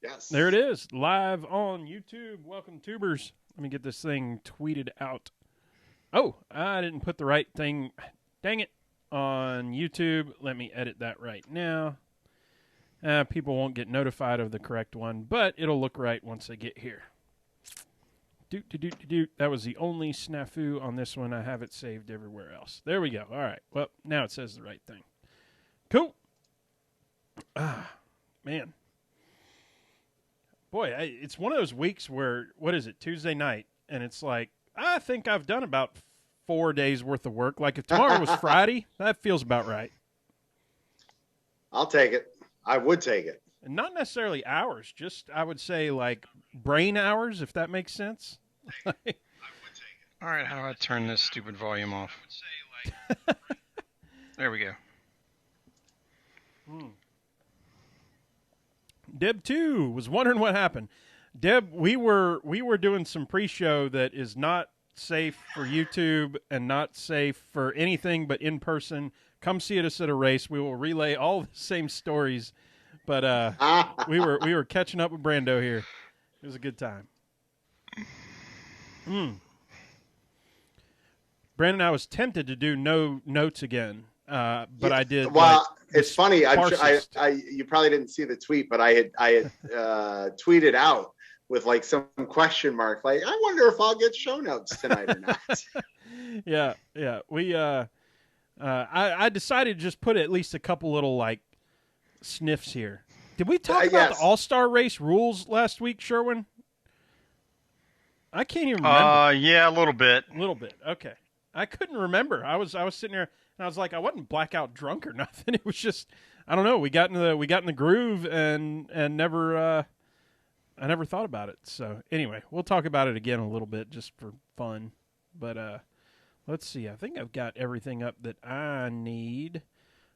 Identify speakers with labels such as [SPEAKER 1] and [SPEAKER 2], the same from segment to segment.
[SPEAKER 1] Yes.
[SPEAKER 2] There it is, live on YouTube. Welcome, tubers. Let me get this thing tweeted out. Oh, I didn't put the right thing. Dang it. On YouTube. Let me edit that right now. People won't get notified of the correct one, but it'll look right once they get here. Doot. That was the only snafu on this one. I have it saved everywhere else. There we go. All right. Well, now it says the right thing. Cool. Man. Boy, it's one of those weeks where, what is it, Tuesday night, and it's like, I think I've done about 4 days worth of work. Like if tomorrow was Friday, that feels about right.
[SPEAKER 1] I'll take it. I would take it.
[SPEAKER 2] And not necessarily hours, just I would say like brain hours, if that makes sense.
[SPEAKER 3] All right, how do I turn this stupid volume off? There we go.
[SPEAKER 2] Deb too was wondering what happened. Deb, we were doing some pre-show that is not safe for YouTube and not safe for anything but in person. Come see us at a race. We will relay all the same stories, but we were catching up with Brando here. It was a good time. Brandon, I was tempted to do no notes again, but I did.
[SPEAKER 1] Well, it's funny. You probably didn't see the tweet, but I had tweeted out with like some question mark, like I wonder if I'll get show notes tonight or not.
[SPEAKER 2] Yeah. We I decided to just put at least a couple little like sniffs here. Did we talk about the All-Star race rules last week, Sherwin? I can't even remember.
[SPEAKER 3] Yeah, a little bit.
[SPEAKER 2] A little bit. Okay. I couldn't remember. I was sitting there and I was like, I wasn't blackout drunk or nothing. It was just, I don't know. We got in the groove and never I never thought about it. So anyway, we'll talk about it again a little bit just for fun. But let's see. I think I've got everything up that I need.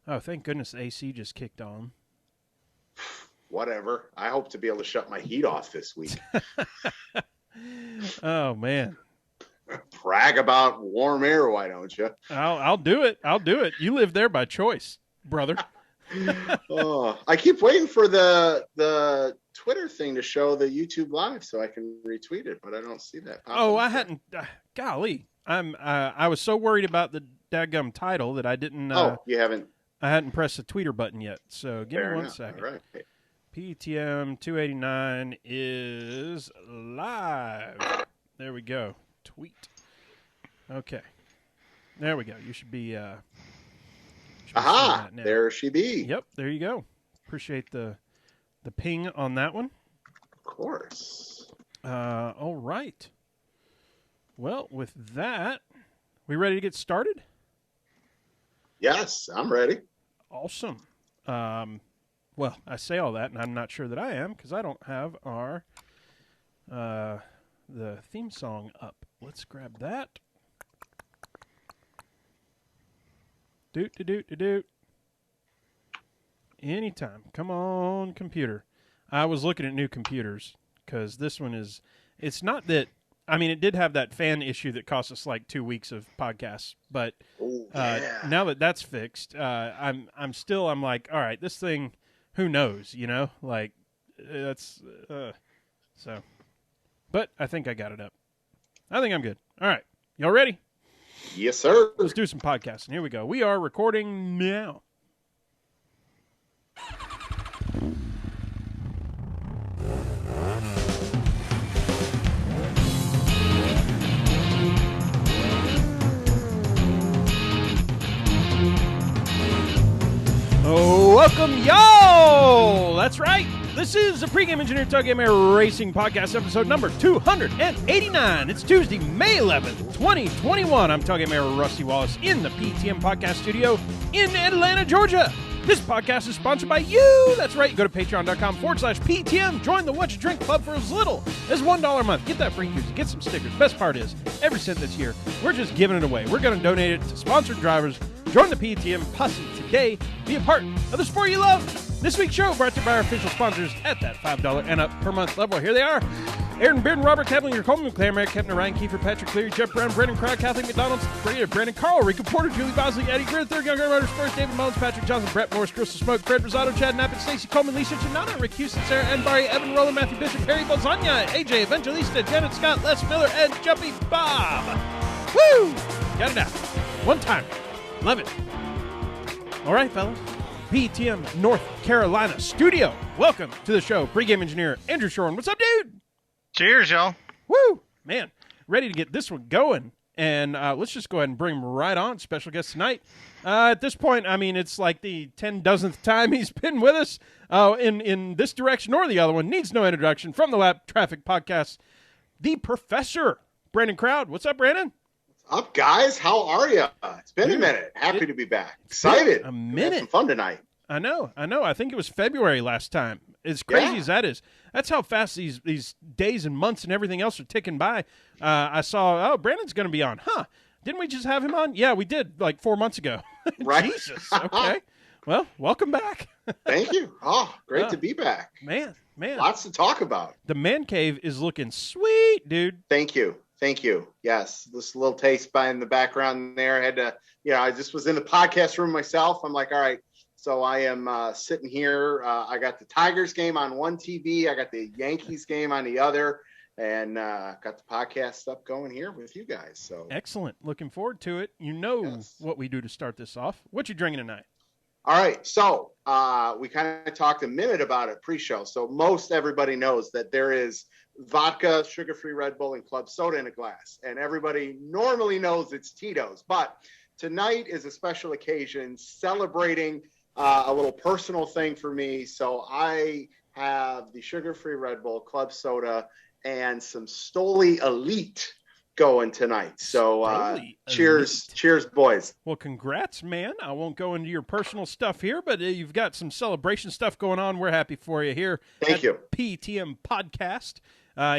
[SPEAKER 2] Oh, thank goodness AC just kicked on.
[SPEAKER 1] Whatever. I hope to be able to shut my heat off this week.
[SPEAKER 2] Oh man.
[SPEAKER 1] Brag about warm air, why don't you?
[SPEAKER 2] I'll do it. You live there by choice, brother.
[SPEAKER 1] Oh, I keep waiting for the Twitter thing to show the YouTube live so I can retweet it, but I don't see that.
[SPEAKER 2] I hadn't. Golly, I was so worried about the daggum title that I didn't.
[SPEAKER 1] You haven't.
[SPEAKER 2] I hadn't pressed the tweeter button yet, so give me 1 second.
[SPEAKER 1] All right.
[SPEAKER 2] PTM 289 is live. There we go. Tweet. Okay. There we go. You should be.
[SPEAKER 1] Aha! There she be.
[SPEAKER 2] Yep. There you go. Appreciate the ping on that one.
[SPEAKER 1] Of course.
[SPEAKER 2] All right. Well, with that, we ready to get started?
[SPEAKER 1] Yes, I'm ready.
[SPEAKER 2] Awesome. Well, I say all that, and I'm not sure that I am because I don't have our the theme song up. Let's grab that. Doot. Anytime. Come on, computer. I was looking at new computers because this one is. It's not that. I mean, it did have that fan issue that cost us like 2 weeks of podcasts, but now that that's fixed, I'm like, all right, this thing, who knows, like that's so. But I think I got it up. I think I'm good. All right, y'all ready?
[SPEAKER 1] Yes, sir.
[SPEAKER 2] Let's do some podcasting. Here we go. We are recording now. Oh, welcome, y'all! That's right. This is the Pregame Engineer Tug Air Racing Podcast, episode number 289. It's Tuesday, May 11th, 2021. I'm Tug Air Rusty Wallace in the PTM Podcast Studio in Atlanta, Georgia. This podcast is sponsored by you. That's right. Go to patreon.com/PTM. Join the What You Drink Club for as little as $1 a month. Get that free music. Get some stickers. Best part is, every cent this year, we're just giving it away. We're going to donate it to sponsored drivers. Join the PTM posse today. Be a part of the sport you love. This week's show brought to you by our official sponsors at that $5 and up per month level. Here they are. Aaron Bearden, Robert Kaplan, your Coleman, Claire Merrick, Kepner, Ryan Kiefer, Patrick Cleary, Jeff Brown, Brendan Crowd, Kathleen McDonald, Brandon Carl, Rico Porter, Julie Bosley, Eddie Greer, Third Younger Riders First, David Mullins, Patrick Johnson, Brett Morris, Crystal Smoke, Fred Rosado, Chad Knappett, Stacey Coleman, Lisa Chinana, Rick Houston, Sarah Enbari, Evan Roland, Matthew Bishop, Harry Bolzania, AJ Evangelista, Janet Scott, Les Miller, and Jumpy Bob. Woo! Got it out. One time. Love it. All right, fellas. PTM North Carolina studio. Welcome to the show. Pre-game engineer Andrew Shorn. What's up, dude?
[SPEAKER 3] Cheers, y'all.
[SPEAKER 2] Woo! Man, ready to get this one going. And let's just go ahead and bring him right on. Special guest tonight. At this point, I mean, it's like the 10,000th time he's been with us in this direction or the other one. Needs no introduction. From the Lap Traffic Podcast, the Professor, Brandon Crowd. What's up, Brandon?
[SPEAKER 1] What's up, guys? How are you? It's been a minute. Happy to be back. Excited.
[SPEAKER 2] A minute.
[SPEAKER 1] Had some fun tonight.
[SPEAKER 2] I know. I think it was February last time. As crazy as that is. That's how fast these days and months and everything else are ticking by. I saw, Brandon's going to be on. Huh. Didn't we just have him on? Yeah, we did like 4 months ago.
[SPEAKER 1] Right.
[SPEAKER 2] Jesus. Okay. Well, welcome back.
[SPEAKER 1] Thank you. Oh, great to be back.
[SPEAKER 2] Man.
[SPEAKER 1] Lots to talk about.
[SPEAKER 2] The man cave is looking sweet, dude.
[SPEAKER 1] Thank you. Yes, this little taste by in the background there. I just was in the podcast room myself. I'm like, all right. So I am sitting here. I got the Tigers game on one TV. I got the Yankees game on the other, and got the podcast stuff going here with you guys. So
[SPEAKER 2] excellent. Looking forward to it. You know what we do to start this off. What you drinking tonight?
[SPEAKER 1] All right. So we kind of talked a minute about it pre-show. So most everybody knows that there is vodka, sugar-free Red Bull, and club soda in a glass. And everybody normally knows it's Tito's. But tonight is a special occasion celebrating a little personal thing for me. So I have the sugar-free Red Bull, club soda, and some Stoli Elite going tonight. So cheers, boys.
[SPEAKER 2] Well, congrats, man. I won't go into your personal stuff here, but you've got some celebration stuff going on. We're happy for you here.
[SPEAKER 1] Thank you.
[SPEAKER 2] PTM Podcast.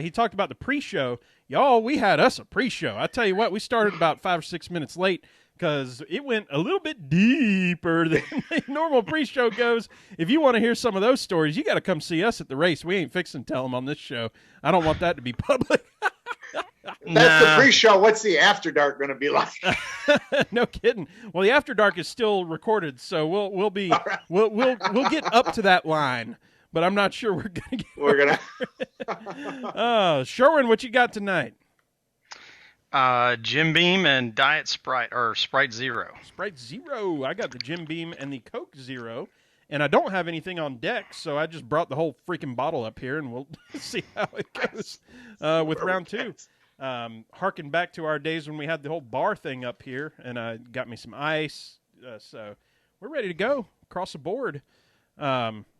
[SPEAKER 2] He talked about the pre-show. Y'all, we had us a pre-show. I tell you what, we started about 5 or 6 minutes late because it went a little bit deeper than the normal pre-show goes. If you want to hear some of those stories, you got to come see us at the race. We ain't fixing to tell them on this show. I don't want that to be public.
[SPEAKER 1] That's the pre-show. What's the After Dark going to be like?
[SPEAKER 2] No kidding. Well, the After Dark is still recorded, so we'll get up to that line. But I'm not sure we're gonna get. Sherwin, what you got tonight?
[SPEAKER 3] Jim Beam and Diet Sprite or Sprite Zero.
[SPEAKER 2] Sprite Zero. I got the Jim Beam and the Coke Zero, and I don't have anything on deck, so I just brought the whole freaking bottle up here, and we'll see how it goes with round two. Harken back to our days when we had the whole bar thing up here, and got me some ice. So we're ready to go across the board.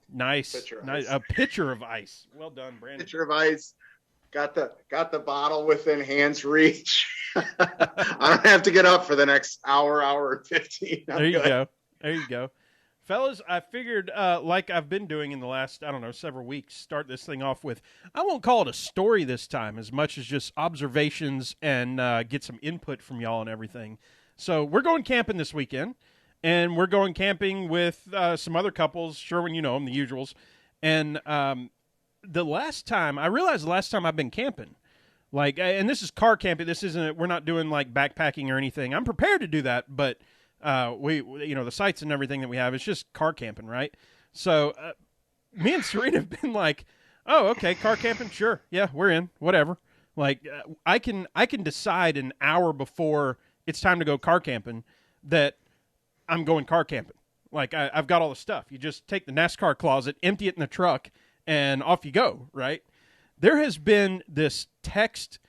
[SPEAKER 2] Nice. A pitcher of ice. Well done, Brandon.
[SPEAKER 1] Pitcher of ice. Got the bottle within hand's reach. I don't have to get up for the next hour and 15.
[SPEAKER 2] There you go. Fellas, I figured, like I've been doing in the last, several weeks, start this thing off with, I won't call it a story this time as much as just observations and get some input from y'all and everything. So we're going camping this weekend. And we're going camping with some other couples. Sherwin, you know them, the usuals. And I realized the last time I've been camping, and this is car camping. This isn't, we're not doing like backpacking or anything. I'm prepared to do that, but we the sites and everything that we have, it's just car camping, right? So me and Serena have been like, oh, okay, car camping, sure, yeah, we're in, whatever. Like I can decide an hour before it's time to go car camping that I'm going car camping. Like, I've got all the stuff. You just take the NASCAR closet, empty it in the truck, and off you go, right? There has been this text,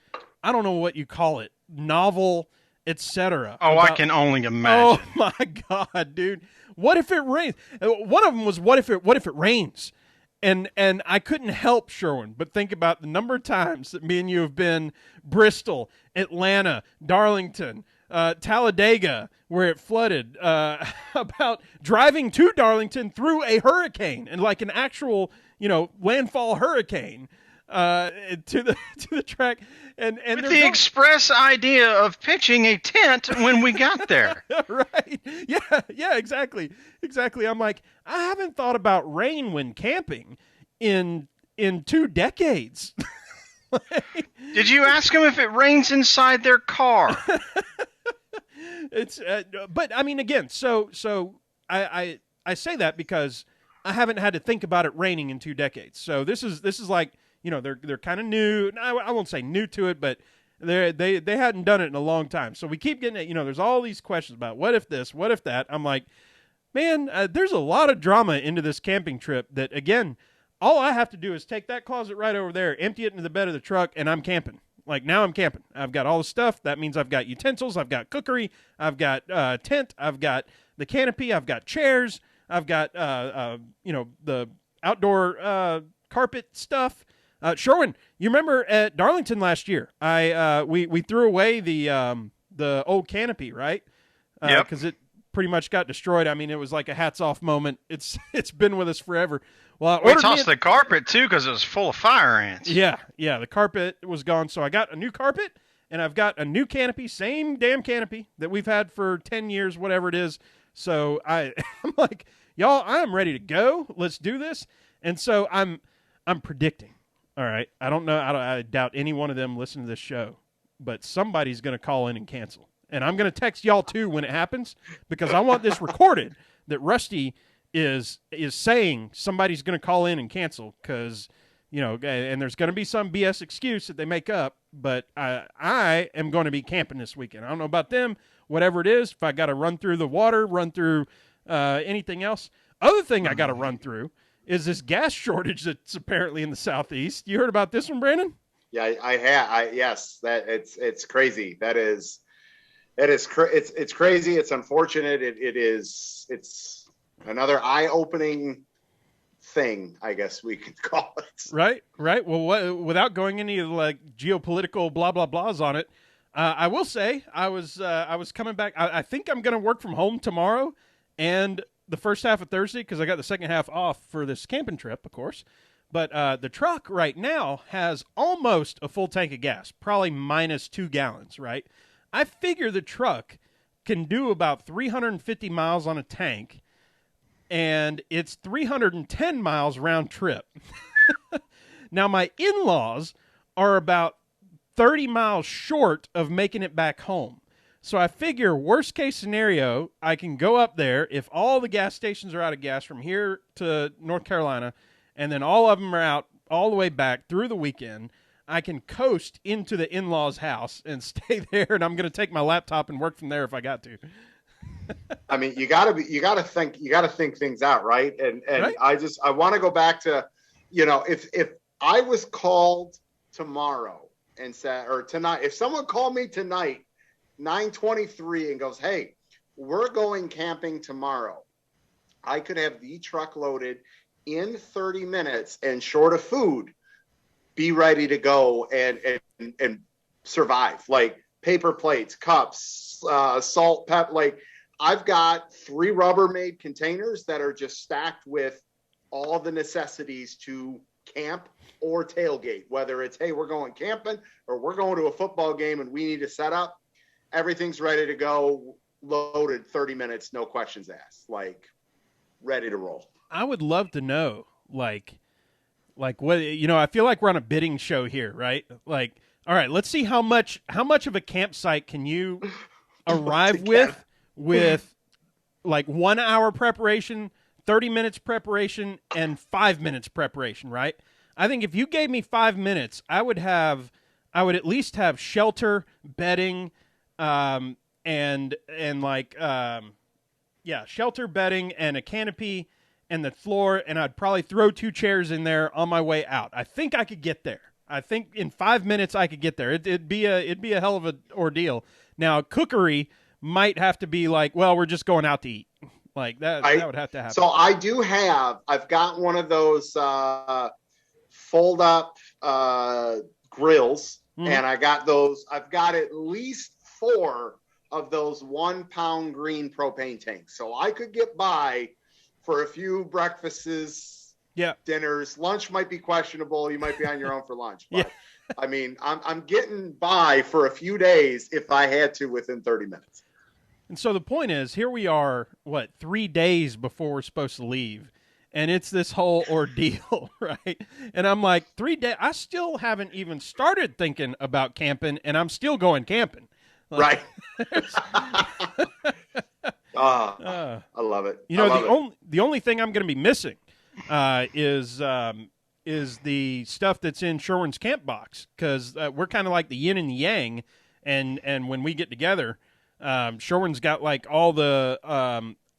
[SPEAKER 2] I don't know what you call it, novel, etc.
[SPEAKER 3] Oh, I can only imagine.
[SPEAKER 2] Oh, my God, dude. What if it rains? One of them was, what if it rains? And I couldn't help, Sherwin, but think about the number of times that me and you have been Bristol, Atlanta, Darlington, Talladega, where it flooded, about driving to Darlington through a hurricane and like an actual, landfall hurricane, to the track. And
[SPEAKER 3] with the express idea of pitching a tent when we got there.
[SPEAKER 2] Right. Yeah, exactly. I'm like, I haven't thought about rain when camping in 2 decades.
[SPEAKER 3] Did you ask them if it rains inside their car?
[SPEAKER 2] It's, but I mean, again, so I say that because I haven't had to think about it raining in 2 decades. So this is like, they're kind of new. I won't say new to it, but they hadn't done it in a long time. So we keep getting it. There's all these questions about what if this, what if that. I'm like, man, there's a lot of drama into this camping trip that, again, all I have to do is take that closet right over there, empty it into the bed of the truck, and I'm camping. Like, now I'm camping. I've got all the stuff. That means I've got utensils. I've got cookery. I've got tent. I've got the canopy. I've got chairs. I've got, the outdoor carpet stuff. Sherwin, you remember at Darlington last year, we threw away the old canopy, right?
[SPEAKER 3] Yep.
[SPEAKER 2] Because it pretty much got destroyed. I mean, it was like a hats off moment. It's been with us forever. Well,
[SPEAKER 3] we tossed the carpet too because it was full of fire ants.
[SPEAKER 2] Yeah, the carpet was gone. So I got a new carpet and I've got a new canopy, same damn canopy that we've had for 10 years, whatever it is. So I'm like, y'all, I'm ready to go. Let's do this. And so I'm predicting. All right, I don't know. I doubt any one of them listen to this show, but somebody's going to call in and cancel. And I'm going to text y'all too when it happens because I want this recorded that Rusty is saying somebody's going to call in and cancel because, and there's going to be some BS excuse that they make up, but I am going to be camping this weekend. I don't know about them, whatever it is. If I got to run through the water, run through anything else. Other thing I got to run through is this gas shortage that's apparently in the Southeast. You heard about this one, Brandon?
[SPEAKER 1] Yeah, I have. Yes, that it's crazy. It's crazy. It's unfortunate. It's another eye-opening thing, I guess we could call it.
[SPEAKER 2] Right. Well, without going any like geopolitical blah blah blahs on it, I will say I was coming back. I think I'm going to work from home tomorrow and the first half of Thursday because I got the second half off for this camping trip, of course. But the truck right now has almost a full tank of gas, probably minus 2 gallons. Right. I figure the truck can do about 350 miles on a tank. And it's 310 miles round trip. Now, my in-laws are about 30 miles short of making it back home. So I figure worst case scenario, I can go up there if all the gas stations are out of gas from here to North Carolina, and then all of them are out all the way back through the weekend. I can coast into the in-laws' house and stay there, and I'm going to take my laptop and work from there if I got to.
[SPEAKER 1] I mean, you gotta think things out, right? And right? I want to go back to, if I was called tomorrow and said, or tonight, if someone called me tonight, 9:23, and goes, "Hey, we're going camping tomorrow," I could have the truck loaded in 30 minutes and short of food, be ready to go and survive. Like paper plates, cups, salt, pep, like. I've got 3 Rubbermaid containers that are just stacked with all the necessities to camp or tailgate, whether it's, hey, we're going camping or we're going to a football game and we need to set up. Everything's ready to go, loaded, 30 minutes, no questions asked, like ready to roll.
[SPEAKER 2] I would love to know, like what, I feel like we're on a bidding show here, right? Like, all right, let's see how much of a campsite can you arrive with like 1 hour preparation, 30 minutes preparation, and 5 minutes preparation, right? I think if you gave me 5 minutes, I would at least have shelter, bedding, shelter, bedding, and a canopy and the floor, and I'd probably throw 2 chairs in there on my way out. I think I could get there. I think in 5 minutes I could get there. It'd be a hell of an ordeal. Now, cookery might have to be like, well, we're just going out to eat. Like that would have to happen.
[SPEAKER 1] So I've got one of those fold up grills, and I've got at least 4 of those 1 pound green propane tanks. So I could get by for a few breakfasts, dinners. Lunch might be questionable. You might be on your own for lunch. But I mean, I'm getting by for a few days if I had to within 30 minutes.
[SPEAKER 2] And so the point is, here we are, 3 days before we're supposed to leave, and it's this whole ordeal, right? And I'm like, 3 days. I still haven't even started thinking about camping, and I'm still going camping.
[SPEAKER 1] Right. I love it.
[SPEAKER 2] You know, the only thing I'm going to be missing is the stuff that's in Sherwin's camp box, because we're kind of like the yin and the yang, and when we get together, Sherwin's got like all the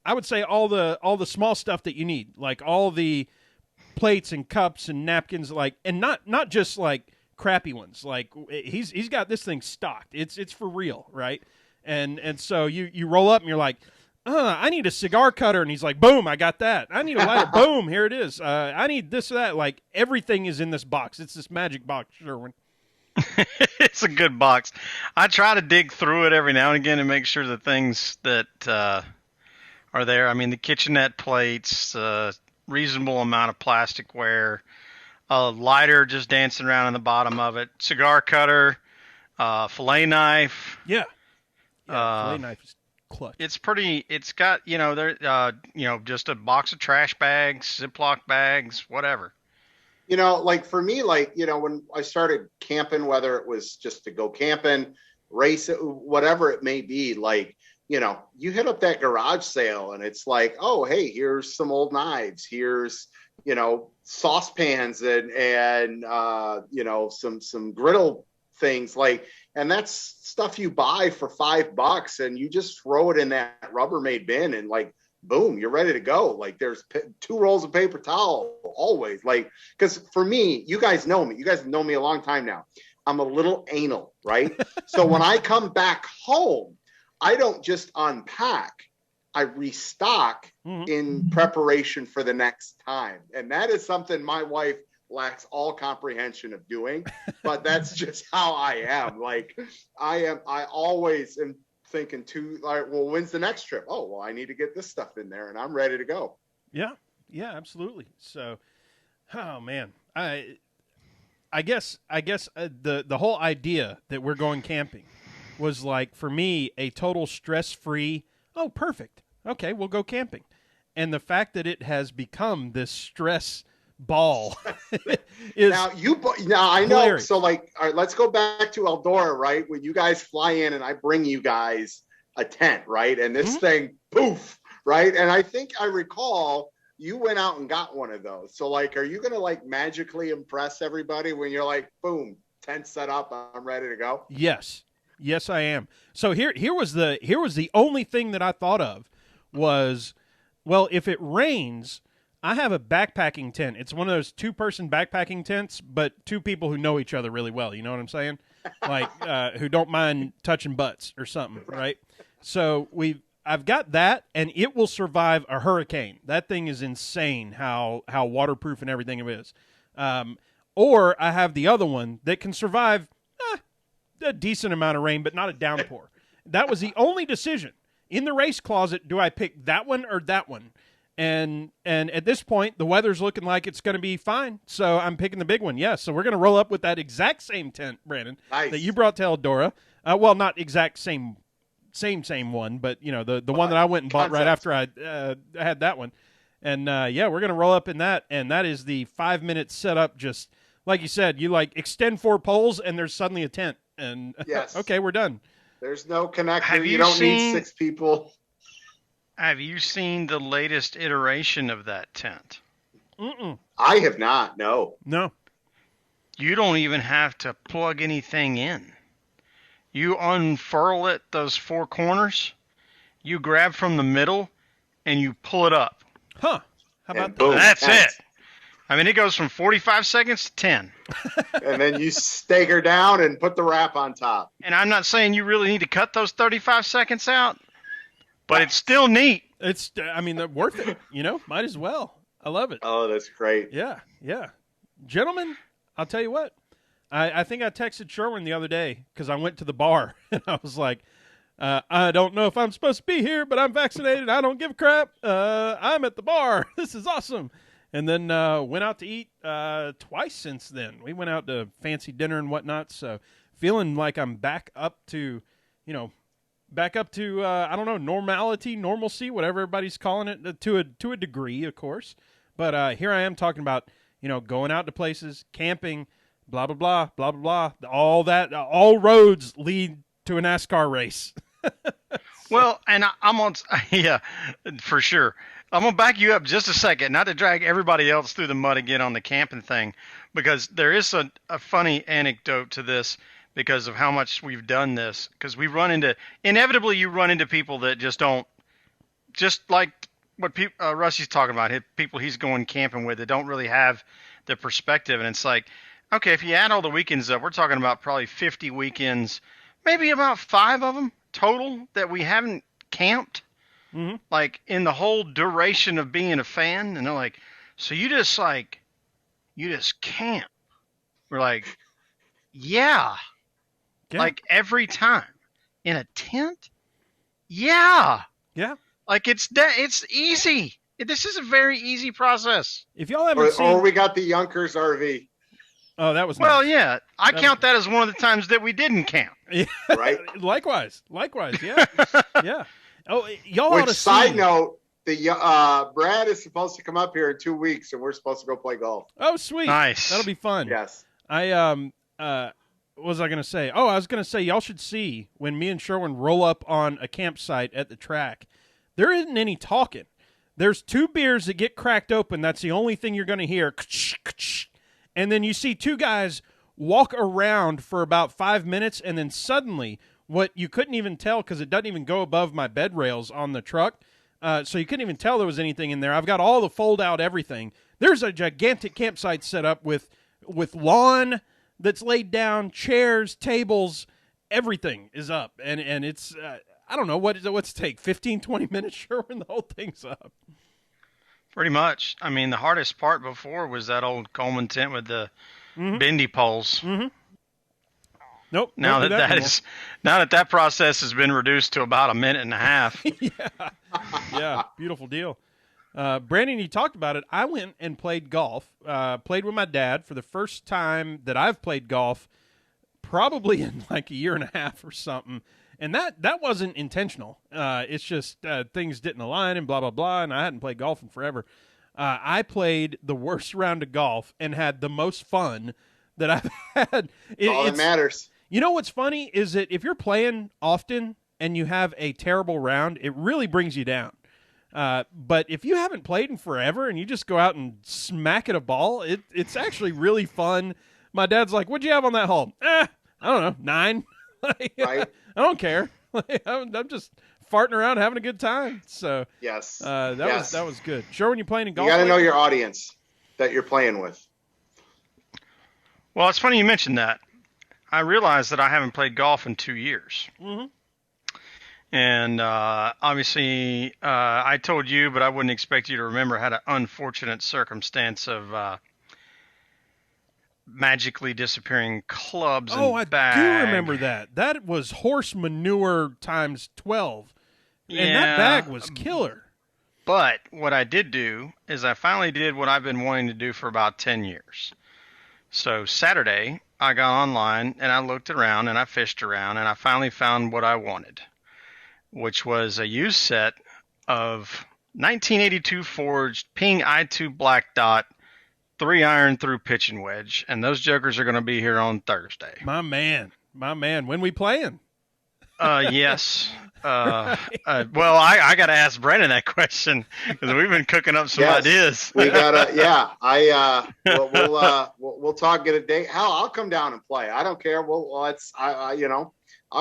[SPEAKER 2] I would say all the small stuff that you need, like all the plates and cups and napkins, like, and not just like crappy ones. Like he's got this thing stocked. It's for real, right? And so you roll up and you're like, I need a cigar cutter, and he's like, boom, I got that. I need a lighter, boom, here it is. I need this or that. Like everything is in this box. It's this magic box, Sherwin.
[SPEAKER 3] It's a good box. I try to dig through it every now and again and make sure the things that are there. I mean, the kitchenette plates, reasonable amount of plasticware, a lighter just dancing around in the bottom of it, cigar cutter, fillet knife.
[SPEAKER 2] Yeah, fillet knife is clutch.
[SPEAKER 3] It's got, just a box of trash bags, Ziploc bags, whatever.
[SPEAKER 1] Like for me, like, when I started camping, whether it was just to go camping, race, whatever it may be, like, you hit up that garage sale and it's like, oh, hey, here's some old knives. Here's, saucepans and some griddle things, like, and that's stuff you buy for $5 and you just throw it in that Rubbermaid bin and like, boom, you're ready to go. Like there's 2 rolls of paper towel always, like, because for me, you guys know me a long time now. I'm a little anal, right? So when I come back home, I don't just unpack, I restock in preparation for the next time. And that is something my wife lacks all comprehension of doing, but that's just how I am. Like I always am thinking when's the next trip? Oh, well, I need to get this stuff in there and I'm ready to go.
[SPEAKER 2] Yeah, absolutely. So, oh man, I guess the whole idea that we're going camping was like, for me, a total stress-free, oh, perfect. Okay, we'll go camping. And the fact that it has become this stress ball is
[SPEAKER 1] now I know. Hilarious. So like, all right, let's go back to Eldora, right? When you guys fly in and I bring you guys a tent, right? And this thing, poof, right? And I think I recall you went out and got one of those. So like, are you going to like magically impress everybody when you're like, boom, tent set up, I'm ready to go?
[SPEAKER 2] Yes, I am. So here was the only thing that I thought of was, well, if it rains, I have a backpacking tent. It's one of those 2-person backpacking tents, but 2 people who know each other really well. You know what I'm saying? Like who don't mind touching butts or something, right? So I've got that, and it will survive a hurricane. That thing is insane how waterproof and everything it is. Or I have the other one that can survive a decent amount of rain, but not a downpour. That was the only decision in the race closet. Do I pick that one or that one? And at this point, the weather's looking like it's going to be fine, so I'm picking the big one. Yes, so we're going to roll up with that exact same tent, Brandon, that you brought to Eldora. Well, not exact same one, but the one that I went and bought right after I had that one. And we're going to roll up in that, and that is the 5-minute setup. Just like you said, you like extend 4 poles, and there's suddenly a tent. And
[SPEAKER 1] yes,
[SPEAKER 2] okay, we're done.
[SPEAKER 1] There's no connector. You don't need 6 people.
[SPEAKER 3] Have you seen the latest iteration of that tent?
[SPEAKER 1] I have not. No.
[SPEAKER 3] You don't even have to plug anything in. You unfurl it, those 4 corners, you grab from the middle, and you pull it up.
[SPEAKER 2] Huh. How about that?
[SPEAKER 1] Boom,
[SPEAKER 3] that's it. I mean, it goes from 45 seconds to 10.
[SPEAKER 1] And then you stagger down and put the wrap on top.
[SPEAKER 3] And I'm not saying you really need to cut those 35 seconds out, but it's still neat.
[SPEAKER 2] It's, they're worth it. Might as well. I love it.
[SPEAKER 1] Oh, that's great.
[SPEAKER 2] Yeah. Gentlemen, I'll tell you what. I think I texted Sherwin the other day because I went to the bar, and I was like, I don't know if I'm supposed to be here, but I'm vaccinated. I don't give a crap. I'm at the bar. This is awesome. And then went out to eat twice since then. We went out to fancy dinner and whatnot. So feeling like I'm back up to, I don't know, normality, normalcy, whatever everybody's calling it, to a degree, of course. But here I am talking about, going out to places, camping, blah, blah, blah, blah, blah, blah. All that, all roads lead to a NASCAR race.
[SPEAKER 3] Well, and I'm on, yeah, for sure. I'm going to back you up just a second, not to drag everybody else through the mud again on the camping thing, because there is a funny anecdote to this because of how much we've done this. Because inevitably you run into people that just don't, just like what Rusty's talking about, people he's going camping with that don't really have the perspective. And it's like, okay, if you add all the weekends up, we're talking about probably 50 weekends, maybe about 5 of them total that we haven't camped, like in the whole duration of being a fan. And they're like, so you just camp. We're like, yeah. Like every time in a tent. Yeah. Like it's easy. This is a very easy process.
[SPEAKER 2] If y'all haven't seen,
[SPEAKER 1] or we got the Yonkers RV.
[SPEAKER 2] Oh, that was nice.
[SPEAKER 3] Well, yeah. I count that as one of the times that we didn't camp.
[SPEAKER 2] Yeah.
[SPEAKER 1] Right.
[SPEAKER 2] Likewise. Yeah. Yeah. Oh, y'all ought to see.
[SPEAKER 1] Side note, the Brad is supposed to come up here in 2 weeks, and we're supposed to go play golf.
[SPEAKER 2] Oh, sweet.
[SPEAKER 3] Nice.
[SPEAKER 2] That'll be fun.
[SPEAKER 1] Yes.
[SPEAKER 2] What was I going to say? Oh, I was going to say y'all should see when me and Sherwin roll up on a campsite at the track. There isn't any talking. There's 2 beers that get cracked open. That's the only thing you're going to hear. And then you see 2 guys walk around for about 5 minutes, and then suddenly, what you couldn't even tell because it doesn't even go above my bed rails on the truck, so you couldn't even tell there was anything in there. I've got all the fold-out everything. There's a gigantic campsite set up with lawn that's laid down, chairs, tables, everything is up. And it's, I don't know, what's it take, 15, 20 minutes, Sherwin, the whole thing's up.
[SPEAKER 3] Pretty much. I mean, the hardest part before was that old Coleman tent with the bendy poles.
[SPEAKER 2] Mm-hmm. Nope.
[SPEAKER 3] Now that process has been reduced to about a minute and a half.
[SPEAKER 2] Yeah, beautiful deal. Brandon, you talked about it. I went and played golf. Played with my dad for the first time that I've played golf, probably in like a year and a half or something. And that wasn't intentional. It's just things didn't align and blah, blah, blah, and I hadn't played golf in forever. I played the worst round of golf and had the most fun that I've had.
[SPEAKER 1] All that matters.
[SPEAKER 2] You know what's funny is that if you're playing often and you have a terrible round, it really brings you down. But if you haven't played in forever and you just go out and smack at a ball, it's actually really fun. My dad's like, "What'd you have on that hole?" I don't know, 9.
[SPEAKER 1] Right.
[SPEAKER 2] I don't care. I'm just farting around having a good time. So
[SPEAKER 1] yes,
[SPEAKER 2] that was good. Sure, when you're playing in golf,
[SPEAKER 1] you got to know your audience that you're playing with.
[SPEAKER 3] Well, it's funny you mentioned that. I realized that I haven't played golf in 2 years.
[SPEAKER 2] Mm-hmm.
[SPEAKER 3] And obviously, I told you, but I wouldn't expect you to remember, had an unfortunate circumstance of magically disappearing clubs and bag.
[SPEAKER 2] Oh, I do remember that. That was horse manure times 12. And that bag was killer.
[SPEAKER 3] But what I did do is I finally did what I've been wanting to do for about 10 years. So Saturday, I got online and I looked around and I fished around and I finally found what I wanted, which was a used set of 1982 forged Ping I2 Black Dot 3-iron through pitching wedge, and those jokers are going to be here on Thursday.
[SPEAKER 2] My man. When we playing?
[SPEAKER 3] Yes. Well, I got to ask Brandon that question because we've been cooking up some ideas.
[SPEAKER 1] We gotta, we'll talk, get a date. Hell, I'll come down and play. I don't care. I'll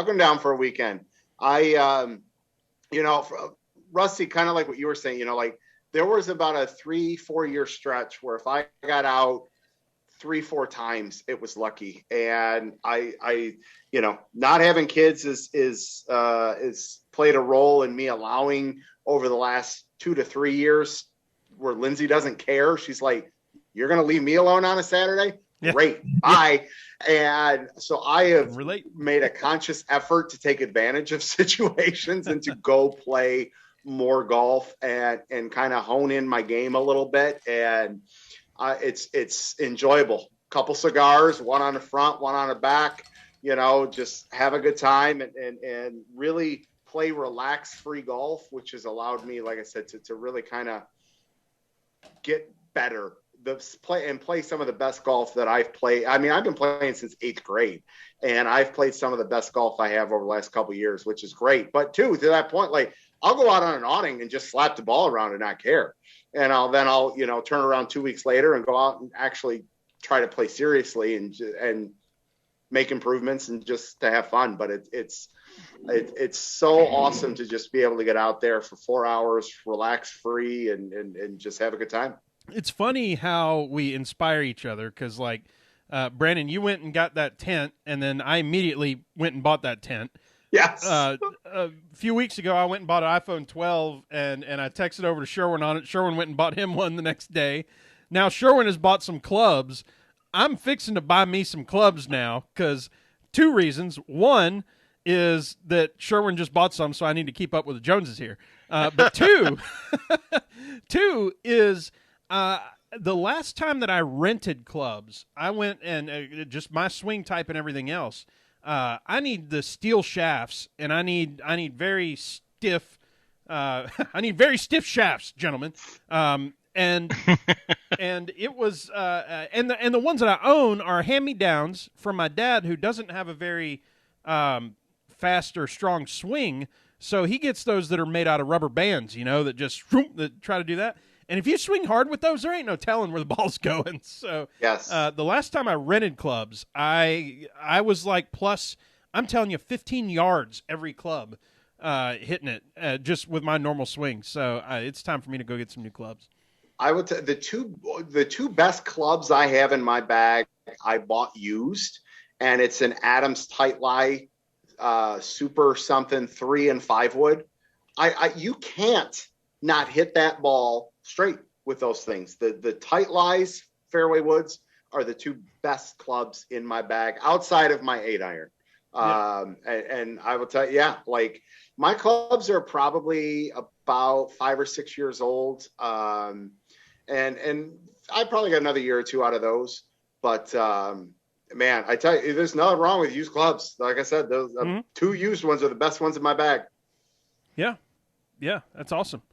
[SPEAKER 1] come down for a weekend. Rusty, kind of like what you were saying, like there was about a 3-4 year stretch where if I got out 3-4 times, it was lucky. And I not having kids is played a role in me allowing over the last 2 to 3 years where Lindsay doesn't care. She's like, "You're going to leave me alone on a Saturday? Yeah. Great. Bye." And so I have made a conscious effort to take advantage of situations and to go play more golf and kind of hone in my game a little bit. And it's enjoyable. Couple cigars, one on the front, one on the back, just have a good time and really play relaxed free golf, which has allowed me, like I said, to really kind of get better. Play some of the best golf that I've played. I mean, I've been playing since 8th grade, and I've played some of the best golf I have over the last couple of years, which is great. But too, to that point, like I'll go out on an awning and just slap the ball around and not care. And I'll turn around 2 weeks later and go out and actually try to play seriously and make improvements and just to have fun. But it's so awesome to just be able to get out there for 4 hours, relax free and just have a good time.
[SPEAKER 2] It's funny how we inspire each other because, like, Brandon, you went and got that tent, and then I immediately went and bought that tent.
[SPEAKER 1] Yes.
[SPEAKER 2] A few weeks ago, I went and bought an iPhone 12, and I texted over to Sherwin on it. Sherwin went and bought him one the next day. Now, Sherwin has bought some clubs. I'm fixing to buy me some clubs now because 2 reasons. One is that Sherwin just bought some, so I need to keep up with the Joneses here. But two is... the last time that I rented clubs, I went and just my swing type and everything else. I need the steel shafts, and I need very stiff. I need very stiff shafts, gentlemen. And it was and the ones that I own are hand-me-downs from my dad, who doesn't have a very fast or strong swing. So he gets those that are made out of rubber bands, that just that try to do that. And if you swing hard with those, there ain't no telling where the ball's going. So
[SPEAKER 1] yes.
[SPEAKER 2] The last time I rented clubs, I was like plus, I'm telling you, 15 yards every club hitting it just with my normal swing. So it's time for me to go get some new clubs.
[SPEAKER 1] I would the two best clubs I have in my bag I bought used, and it's an Adams Tight Lie Super something 3 and 5 wood. You can't not hit that ball straight with those things. The Tight Lies fairway woods are the 2 best clubs in my bag outside of my 8-iron. And I will tell you, like my clubs are probably about 5 or 6 years old. And I probably got another year or 2 out of those, but man, I tell you, there's nothing wrong with used clubs. Like I said, those 2 used ones are the best ones in my bag. Yeah,
[SPEAKER 2] that's awesome.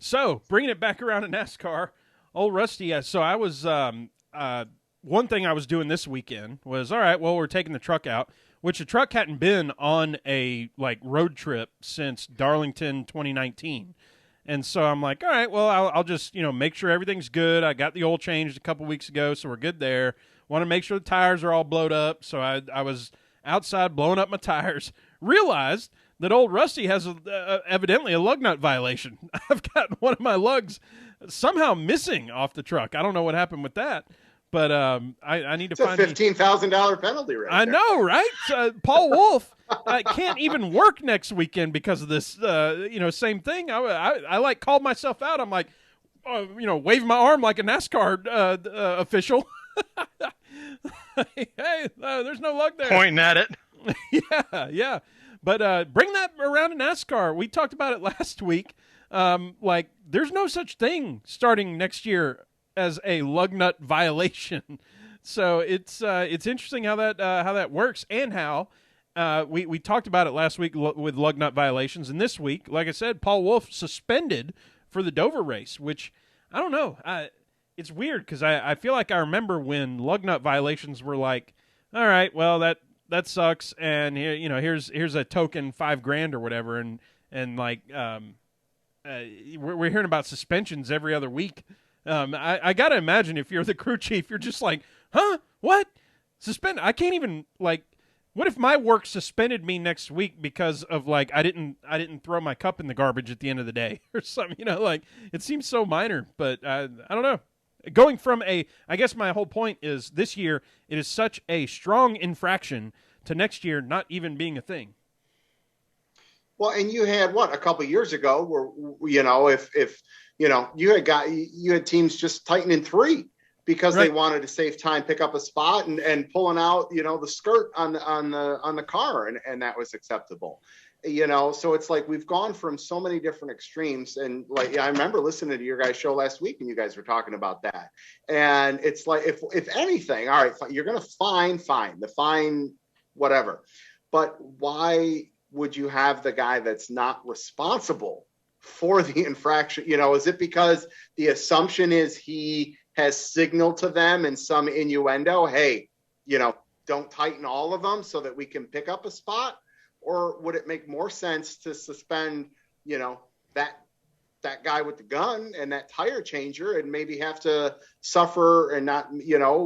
[SPEAKER 2] So bringing it back around to NASCAR, old Rusty. So I was one thing I was doing this weekend was, all right, well, we're taking the truck out, which the truck hadn't been on a road trip since Darlington 2019. And so I'm like, all right, well, I'll just, make sure everything's good. I got the oil changed a couple weeks ago, so we're good there. Want to make sure the tires are all blowed up. So I was outside blowing up my tires. Realized that old Rusty has evidently a lug nut violation. I've got one of my lugs somehow missing off the truck. I don't know what happened with that, but I need to find
[SPEAKER 1] a $15,000 penalty right
[SPEAKER 2] I
[SPEAKER 1] there.
[SPEAKER 2] know, right? Paul Wolf can't even work next weekend because of this. Same thing. I called myself out. I'm like, waving my arm like a NASCAR official. Hey, there's no lug there.
[SPEAKER 3] Pointing at it.
[SPEAKER 2] Yeah. But bring that around to NASCAR. We talked about it last week. There's no such thing starting next year as a lug nut violation. So it's interesting how that works, and how we talked about it last week with lug nut violations, and this week, like I said, Paul Wolf suspended for the Dover race, which I don't know. It's weird because I feel like I remember when lug nut violations were like, all right, well that sucks, and here's a token $5,000 or whatever, and we're hearing about suspensions every other week. I gotta imagine if you're the crew chief, you're just like, huh? What? Suspend? I can't even what if my work suspended me next week because of I didn't throw my cup in the garbage at the end of the day or something? It seems so minor, but I don't know. Going from I guess my whole point is this year it is such a strong infraction to next year not even being a thing.
[SPEAKER 1] Well, and you had a couple of years ago where if you had teams just tightening 3 because
[SPEAKER 2] right.
[SPEAKER 1] They wanted to save time, pick up a spot and pulling out the skirt on the car, and that was acceptable. So it's like we've gone from so many different extremes, and I remember listening to your guys' show last week and you guys were talking about that. And it's like if anything, all right, you're going to fine whatever, but why would you have the guy that's not responsible for the infraction? Is it because the assumption is he has signaled to them in some innuendo, hey, don't tighten all of them so that we can pick up a spot? Or would it make more sense to suspend, that guy with the gun and that tire changer, and maybe have to suffer and not,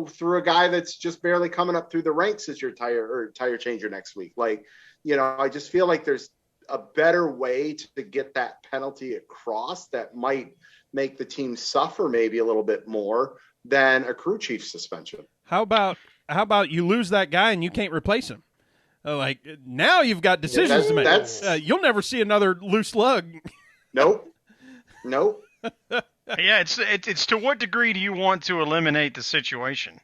[SPEAKER 1] through a guy that's just barely coming up through the ranks as your tire changer next week? I just feel like there's a better way to get that penalty across that might make the team suffer maybe a little bit more than a crew chief suspension.
[SPEAKER 2] How about you lose that guy and you can't replace him? Now you've got decisions to make. You'll never see another loose lug.
[SPEAKER 1] Nope.
[SPEAKER 3] Yeah, it's to what degree do you want to eliminate the situation?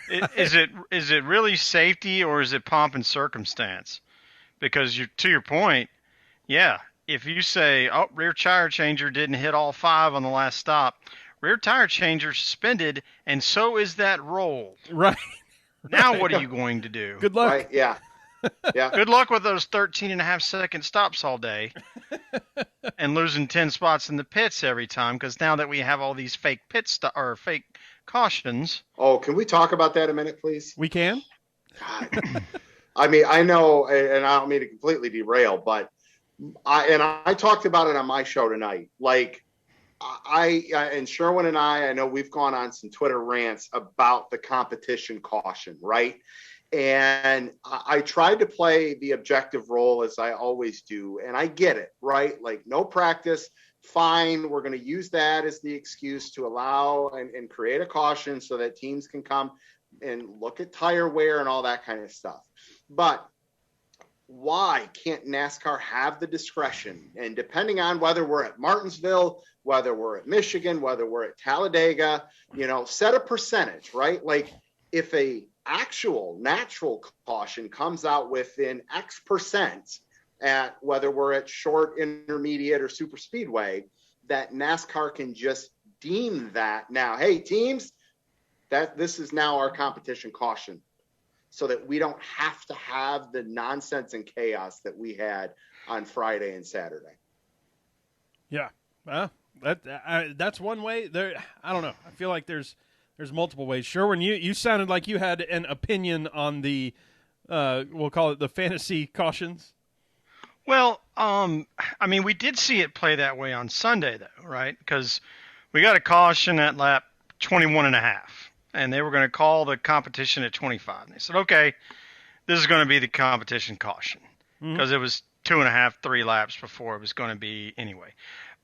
[SPEAKER 3] Is it really safety, or is it pomp and circumstance? Because to your point, yeah, if you say, rear tire changer didn't hit all 5 on the last stop, rear tire changer suspended, and so is that roll.
[SPEAKER 2] Right.
[SPEAKER 3] Now what are you going to do?
[SPEAKER 2] Good luck.
[SPEAKER 1] Right, yeah. Yeah.
[SPEAKER 3] Good luck with those 13.5-second stops all day and losing 10 spots in the pits every time, because now that we have all these fake or fake cautions.
[SPEAKER 1] Oh, can we talk about that a minute, please?
[SPEAKER 2] We can.
[SPEAKER 1] God. I mean, I know, and I don't mean to completely derail, but I talked about it on my show tonight. And Sherwin and I know we've gone on some Twitter rants about the competition caution, right? And I tried to play the objective role, as I always do. And I get it, right? No practice, fine. We're going to use that as the excuse to allow and create a caution so that teams can come and look at tire wear and all that kind of stuff. But why can't NASCAR have the discretion? And depending on whether we're at Martinsville, whether we're at Michigan, whether we're at Talladega, set a percentage, right? If a actual natural caution comes out within X percent at whether we're at short, intermediate, or super speedway, that NASCAR can just deem that now, hey, teams, that this is now our competition caution, so that we don't have to have the nonsense and chaos that we had on Friday and Saturday.
[SPEAKER 2] Yeah. That's one way. I don't know. I feel like there's multiple ways. Sherwin, you sounded like you had an opinion on the, we'll call it the fantasy cautions.
[SPEAKER 3] Well, we did see it play that way on Sunday, though, right? Because we got a caution at lap 21.5, and they were going to call the competition at 25. And they said, okay, this is going to be the competition caution, because it was 2.5, 3 laps before it was going to be anyway.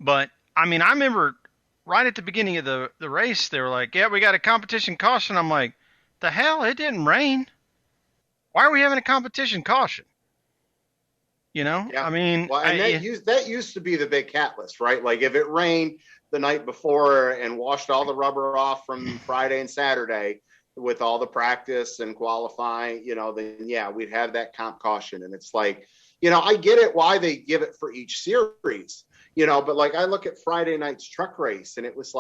[SPEAKER 3] But, I remember right at the beginning of the race, they were like, yeah, we got a competition caution. I'm like, the hell? It didn't rain. Why are we having a competition caution? Yeah.
[SPEAKER 1] That used to be the big catalyst, right? If it rained the night before and washed all the rubber off from Friday and Saturday with all the practice and qualifying, then yeah, we'd have that comp caution. And it's I get it why they give it for each series. But I look at Friday night's truck race, and it was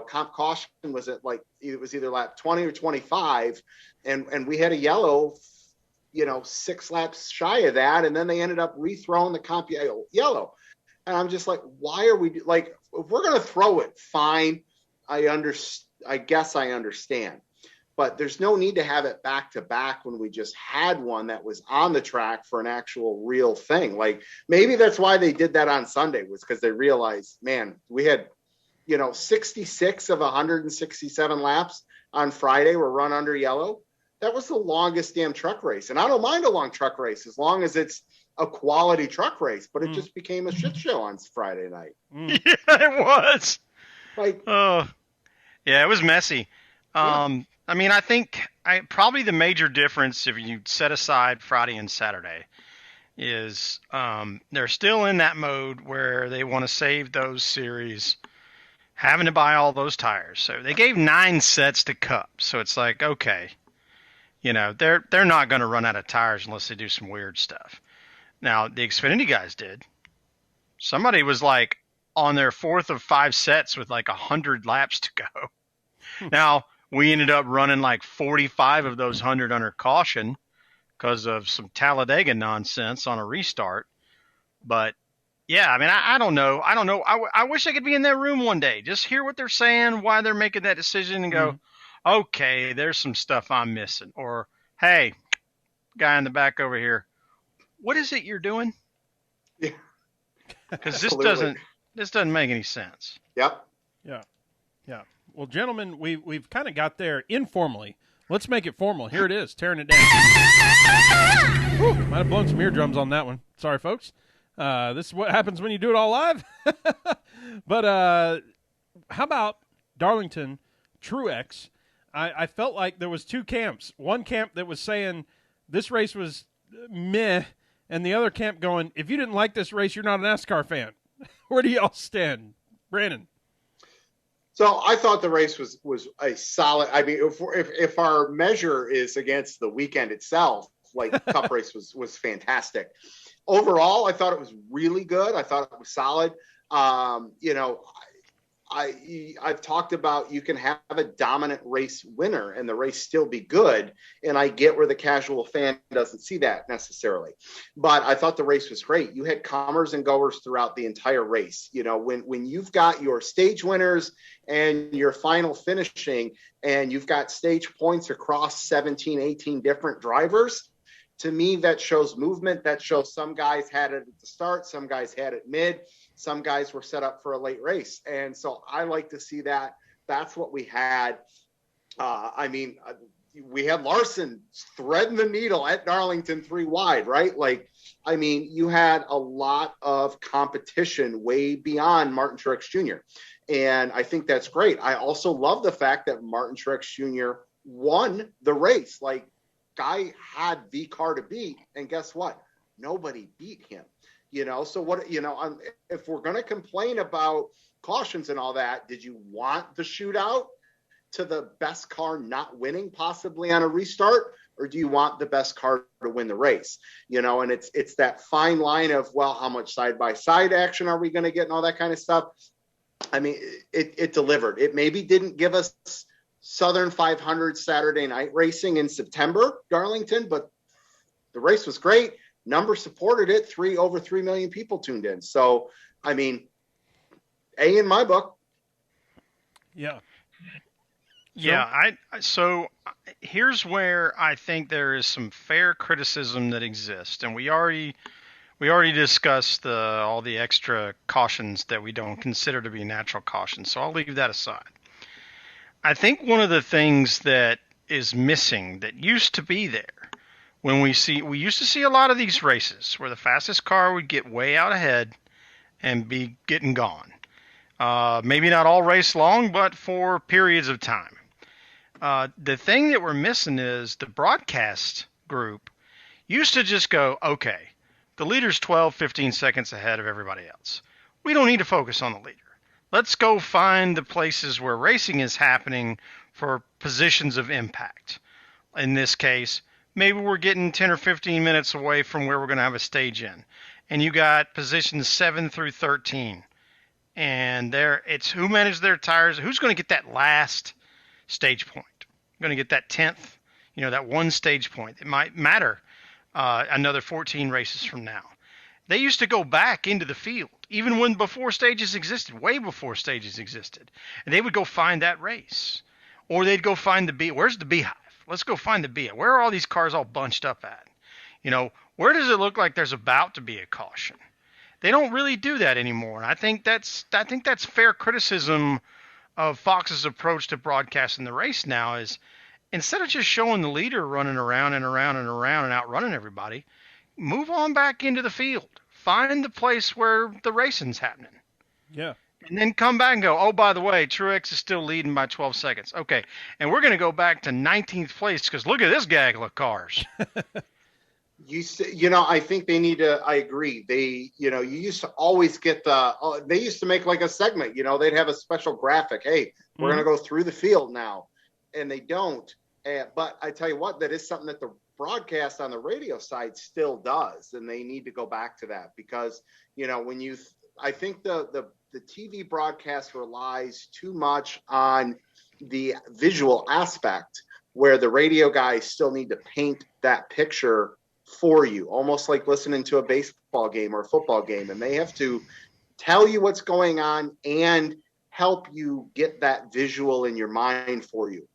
[SPEAKER 1] comp caution was at it was either lap 20 or 25, and we had a yellow, 6 laps shy of that, and then they ended up rethrowing the comp yellow. And I'm just why are we if we're going to throw it, fine. I guess I understand. But there's no need to have it back to back when we just had one that was on the track for an actual real thing. Maybe that's why they did that on Sunday, was because they realized, man, we had, 66 of 167 laps on Friday were run under yellow. That was the longest damn truck race. And I don't mind a long truck race as long as it's a quality truck race, but it just became a shit show on Friday night.
[SPEAKER 3] Yeah, it was. Yeah, it was messy.
[SPEAKER 1] Yeah.
[SPEAKER 3] I think probably the major difference, if you set aside Friday and Saturday, is they're still in that mode where they want to save those series, having to buy all those tires. So they gave 9 sets to Cup. So it's okay, they're not going to run out of tires unless they do some weird stuff. Now, the Xfinity guys did. Somebody was on their 4th of 5 sets with 100 laps to go. Now, we ended up running 45 of those 100 under caution because of some Talladega nonsense on a restart. But, Yeah, I mean, I don't know. I don't know. I wish I could be in that room one day, just hear what they're saying, why they're making that decision, and go, okay, there's some stuff I'm missing. Or, hey, guy in the back over here, what is it you're doing?
[SPEAKER 1] Yeah.
[SPEAKER 3] Because this doesn't make any sense.
[SPEAKER 1] Yep.
[SPEAKER 2] Yeah. Yeah. Well, gentlemen, we've kind of got there informally. Let's make it formal. Here it is, tearing it down. Whew, might have blown some eardrums on that one. Sorry, folks. This is what happens when you do it all live. But how about Darlington Truex? I felt like there was two camps. One camp that was saying this race was meh, and the other camp going, if you didn't like this race, you're not a NASCAR fan. Where do y'all stand? Brandon?
[SPEAKER 1] So I thought the race was a solid. I mean, if our measure is against the weekend itself, like Cup race was fantastic. Overall, I thought it was really good. I thought it was solid. I've talked about you can have a dominant race winner and the race still be good. And I get where the casual fan doesn't see that necessarily. But I thought the race was great. You had comers and goers throughout the entire race. You know, when you've got your stage winners and your final finishing and you've got stage points across 17, 18 different drivers, to me, that shows movement. That shows some guys had it at the start, some guys had it mid, some guys were set up for a late race. And so I like to see that. That's what we had. We had Larson threading the needle at Darlington 3 wide, right? Like, I mean, you had a lot of competition way beyond Martin Truex Jr. And I think that's great. I also love the fact that Martin Truex Jr. won the race. Like, guy had the car to beat, and guess what? Nobody beat him. You know, so what, you know, if we're going to complain about cautions and all that, did you want the shootout to the best car not winning possibly on a restart, or do you want the best car to win the race? You know, and it's that fine line of, well, how much side-by-side action are we going to get and all that kind of stuff. I mean, it delivered. It maybe didn't give us Southern 500 Saturday night racing in September, Darlington, but the race was great. Numbers supported it. Over 3 million people tuned in. So, I mean, A in my book.
[SPEAKER 2] Yeah.
[SPEAKER 3] Yeah. So here's where I think there is some fair criticism that exists, and we already discussed all the extra cautions that we don't consider to be natural cautions. So I'll leave that aside. I think one of the things that is missing that used to be there when we used to see a lot of these races where the fastest car would get way out ahead and be getting gone. Maybe not all race long, but for periods of time. The thing that we're missing is the broadcast group used to just go, okay, the leader's 12, 15 seconds ahead of everybody else. We don't need to focus on the leader. Let's go find the places where racing is happening for positions of impact. In this case, maybe we're getting 10 or 15 minutes away from where we're going to have a stage in. And you got positions 7 through 13. And it's who managed their tires, who's going to get that last stage point. Going to get that 10th, that one stage point. It might matter another 14 races from now. They used to go back into the field, even before stages existed, way before stages existed. And they would go find that race. Or they'd go find the bee. Where's the beehive? Let's go find the bee. Where are all these cars all bunched up at? Where does it look like there's about to be a caution? They don't really do that anymore. And I think that's fair criticism of Fox's approach to broadcasting the race now is instead of just showing the leader running around and around and around and outrunning everybody, move on back into the field. Find the place where the racing's happening.
[SPEAKER 2] Yeah.
[SPEAKER 3] And then come back and go, oh, by the way, Truex is still leading by 12 seconds. Okay, and we're going to go back to 19th place because look at this gaggle of cars.
[SPEAKER 1] I think they need to, I agree. You used to always get they used to make like a segment, they'd have a special graphic. Hey, we're going to go through the field now. And they don't. But I tell you what, that is something that the broadcast on the radio side still does. And they need to go back to that because, I think the TV broadcast relies too much on the visual aspect where the radio guys still need to paint that picture for you, almost like listening to a baseball game or a football game, and they have to tell you what's going on and help you get that visual in your mind for you.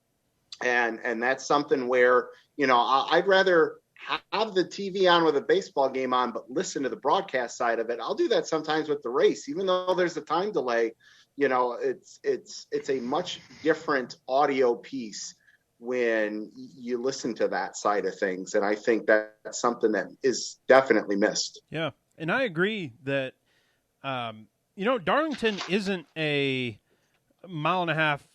[SPEAKER 1] And that's something where, I'd rather have the TV on with a baseball game on, but listen to the broadcast side of it. I'll do that sometimes with the race, even though there's a time delay. It's a much different audio piece when you listen to that side of things. And I think that's something that is definitely missed.
[SPEAKER 2] Yeah. And I agree that, Darlington isn't a mile and a half,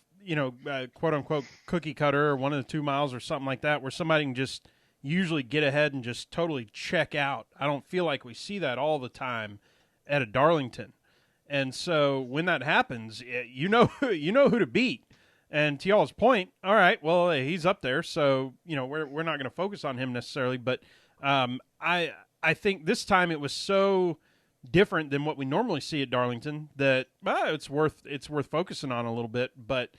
[SPEAKER 2] quote unquote cookie cutter, or 1 of the 2 miles or something like that, where somebody can just usually get ahead and just totally check out. I don't feel like we see that all the time at a Darlington. And so when that happens, you know who to beat. And to y'all's point, all right, well, he's up there, so we're not going to focus on him necessarily. But I think this time it was so different than what we normally see at Darlington that it's worth focusing on a little bit. But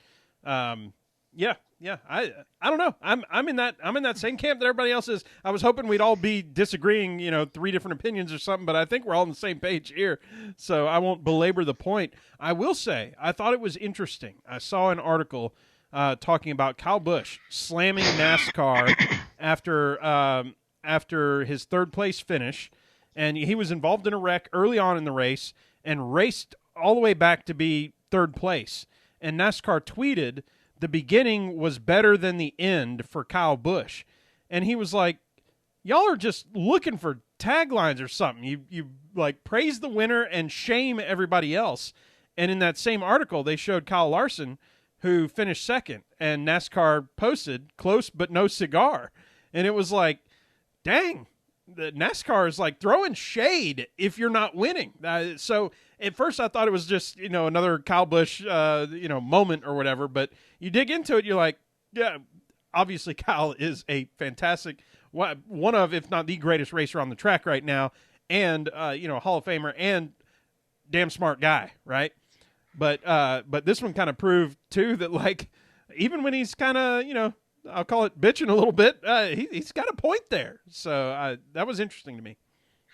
[SPEAKER 2] yeah, I don't know. I'm in that same camp that everybody else is. I was hoping we'd all be disagreeing, 3 different opinions or something, but I think we're all on the same page here. So I won't belabor the point. I will say I thought it was interesting. I saw an article talking about Kyle Busch slamming NASCAR after his 3rd place finish, and he was involved in a wreck early on in the race and raced all the way back to be 3rd place. And NASCAR tweeted, "The beginning was better than the end for Kyle Busch." And he was like, y'all are just looking for taglines or something. You like praise the winner and shame everybody else. And in that same article, they showed Kyle Larson, who finished 2nd, and NASCAR posted close but no cigar. And it was like, dang, the NASCAR is like throwing shade if you're not winning. So at first I thought it was just, another Kyle Busch, moment or whatever. But you dig into it, you're like, yeah, obviously Kyle is a fantastic, one of, if not the greatest racer on the track right now. And, Hall of Famer and damn smart guy. Right. But this one kind of proved too that, like, even when he's kind of, I'll call it bitching a little bit, he's got a point there. So that was interesting to me.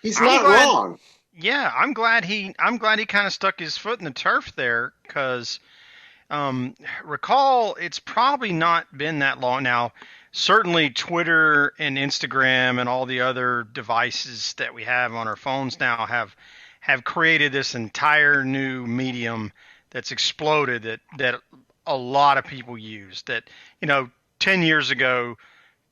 [SPEAKER 1] He's not wrong.
[SPEAKER 3] Yeah, I'm glad he kind of stuck his foot in the turf there, because recall it's probably not been that long now. Certainly Twitter and Instagram and all the other devices that we have on our phones now have created this entire new medium that's exploded that a lot of people use. That 10 years ago,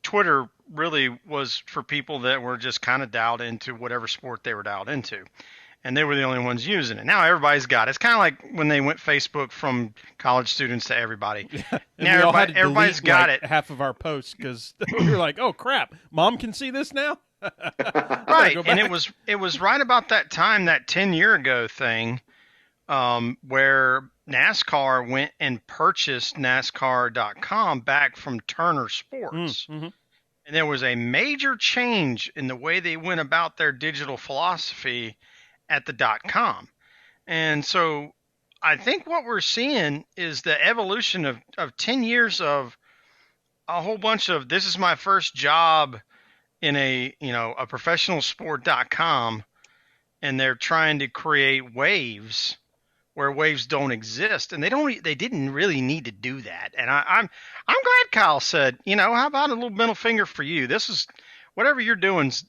[SPEAKER 3] Twitter really was for people that were just kind of dialed into whatever sport they were dialed into. And they were the only ones using it. Now everybody's got it. It's kind of like when they went Facebook from college students to everybody.
[SPEAKER 2] Yeah.
[SPEAKER 3] Now everybody's got it.
[SPEAKER 2] Half of our posts because we were like, oh, crap, Mom can see this now?
[SPEAKER 3] Right. And it was right about that time, that 10-year ago thing, where NASCAR went and purchased NASCAR.com back from Turner Sports.
[SPEAKER 2] Mm-hmm.
[SPEAKER 3] And there was a major change in the way they went about their digital philosophy at the .com. And so I think what we're seeing is the evolution of 10 years of a whole bunch of, this is my first job in a professional sport.com, and they're trying to create waves where waves don't exist, and they didn't really need to do that. And I'm glad Kyle said, how about a little middle finger for you? This is, whatever you're doing's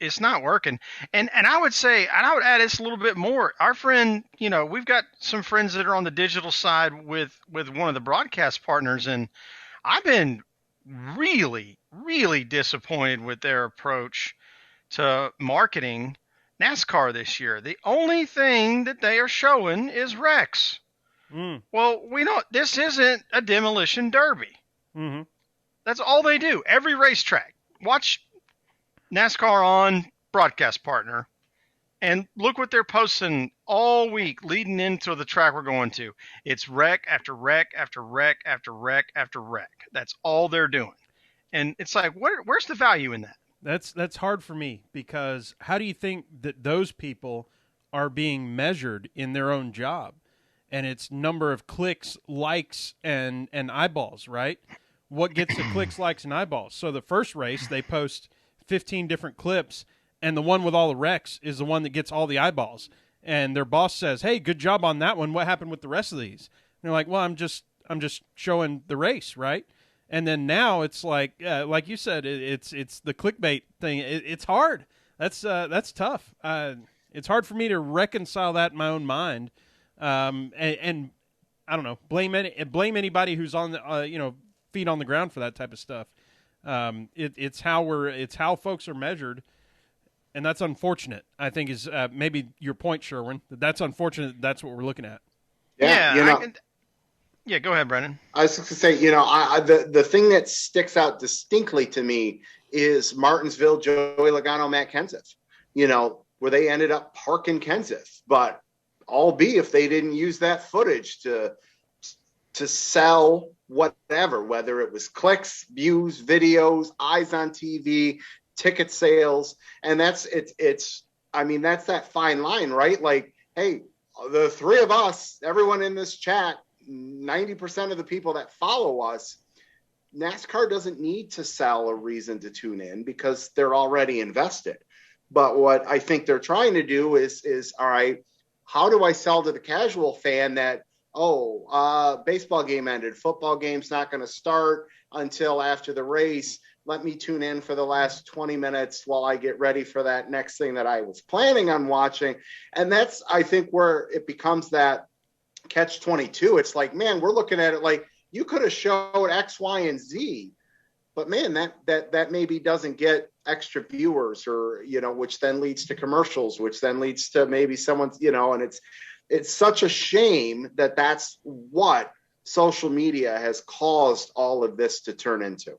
[SPEAKER 3] it's not working. And I would say, and I would add this a little bit more. Our friend, we've got some friends that are on the digital side with one of the broadcast partners, and I've been really, really disappointed with their approach to marketing NASCAR this year. The only thing that they are showing is wrecks. Well, this isn't a demolition derby.
[SPEAKER 2] Mm-hmm.
[SPEAKER 3] That's all they do. Every racetrack. Watch NASCAR on broadcast partner, and look what they're posting all week leading into the track we're going to. It's wreck after wreck after wreck after wreck after wreck. That's all they're doing. And it's like, where's the value in that?
[SPEAKER 2] That's hard for me, because how do you think that those people are being measured in their own job? And it's number of clicks, likes, and eyeballs, right? What gets the clicks, likes, and eyeballs? So the first race, they post 15 different clips, and the one with all the wrecks is the one that gets all the eyeballs. And their boss says, "Hey, good job on that one. What happened with the rest of these?" And they're like, "Well, I'm just showing the race, right?" And then now it's like you said, it's the clickbait thing. It's hard. That's tough. It's hard for me to reconcile that in my own mind. And I don't know, blame anybody who's on the feet on the ground for that type of stuff. It's how folks are measured. And that's unfortunate, I think, is maybe your point, Sherwin. That's unfortunate. That's what we're looking at.
[SPEAKER 3] Yeah, go ahead, Brennan.
[SPEAKER 1] I was just going to say, the thing that sticks out distinctly to me is Martinsville, Joey Logano, Matt Kenseth, where they ended up parking Kenseth. But albeit if they didn't use that footage to sell whatever, whether it was clicks, views, videos, eyes on TV, ticket sales, and that's that fine line, right? Like, hey, the three of us, everyone in this chat, 90% of the people that follow us, NASCAR doesn't need to sell a reason to tune in because they're already invested. But what I think they're trying to do is all right, how do I sell to the casual fan that, baseball game ended, football game's not going to start until after the race, let me tune in for the last 20 minutes while I get ready for that next thing that I was planning on watching. And that's, I think, where it becomes that catch-22. It's like, man, we're looking at it like you could have showed X, Y, and Z, but man, that maybe doesn't get extra viewers, or, which then leads to commercials, which then leads to maybe someone's, and it's such a shame that that's what social media has caused all of this to turn into.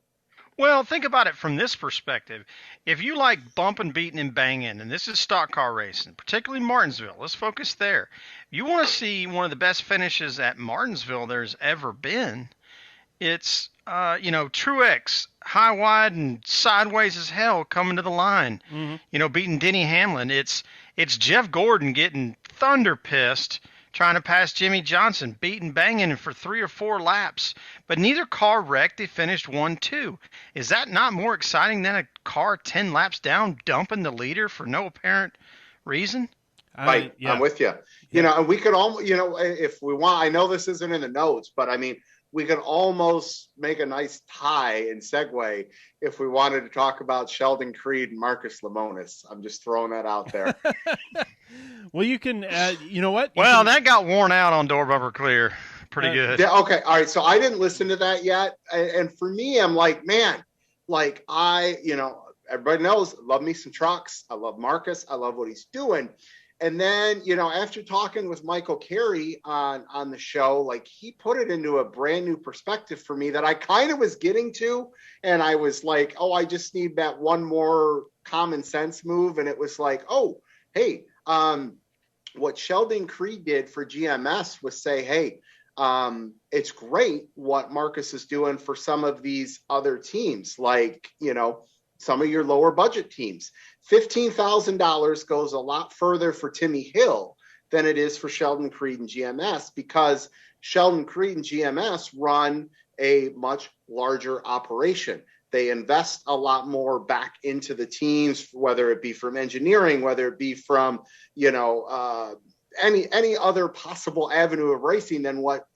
[SPEAKER 3] Well, think about it from this perspective. If you like bumping, beating, and banging, and this is stock car racing, particularly Martinsville, let's focus there. You want to see one of the best finishes at Martinsville there's ever been. It's, Truex, high, wide, and sideways as hell coming to the line, beating Denny Hamlin. It's Jeff Gordon getting thunder pissed trying to pass Jimmy Johnson, beating, banging for 3 or 4 laps. But neither car wrecked. They finished 1-2. Is that not more exciting than a car 10 laps down dumping the leader for no apparent reason?
[SPEAKER 1] Right. I'm with you.
[SPEAKER 2] Yeah.
[SPEAKER 1] And we could almost, if we want, I know this isn't in the notes, but I mean, we could almost make a nice tie and segue if we wanted to talk about Sheldon Creed and Marcus Lemonis. I'm just throwing that out there.
[SPEAKER 2] Well, you can, you know what?
[SPEAKER 3] That got worn out on Door Bumper Clear. Pretty good.
[SPEAKER 1] Yeah, okay. All right. So I didn't listen to that yet. And for me, I'm like, man, like everybody knows, I love me some trucks. I love Marcus. I love what he's doing. And then, after talking with Michael Carey on the show, like, he put it into a brand new perspective for me that I kind of was getting to. And I was like, I just need that one more common sense move. And it was like, hey, what Sheldon Creed did for GMS was say, hey, it's great what Marcus is doing for some of these other teams, like, some of your lower budget teams. $15,000 goes a lot further for Timmy Hill than it is for Sheldon Creed and GMS, because Sheldon Creed and GMS run a much larger operation. They invest a lot more back into the teams, whether it be from engineering, whether it be from, any other possible avenue of racing than what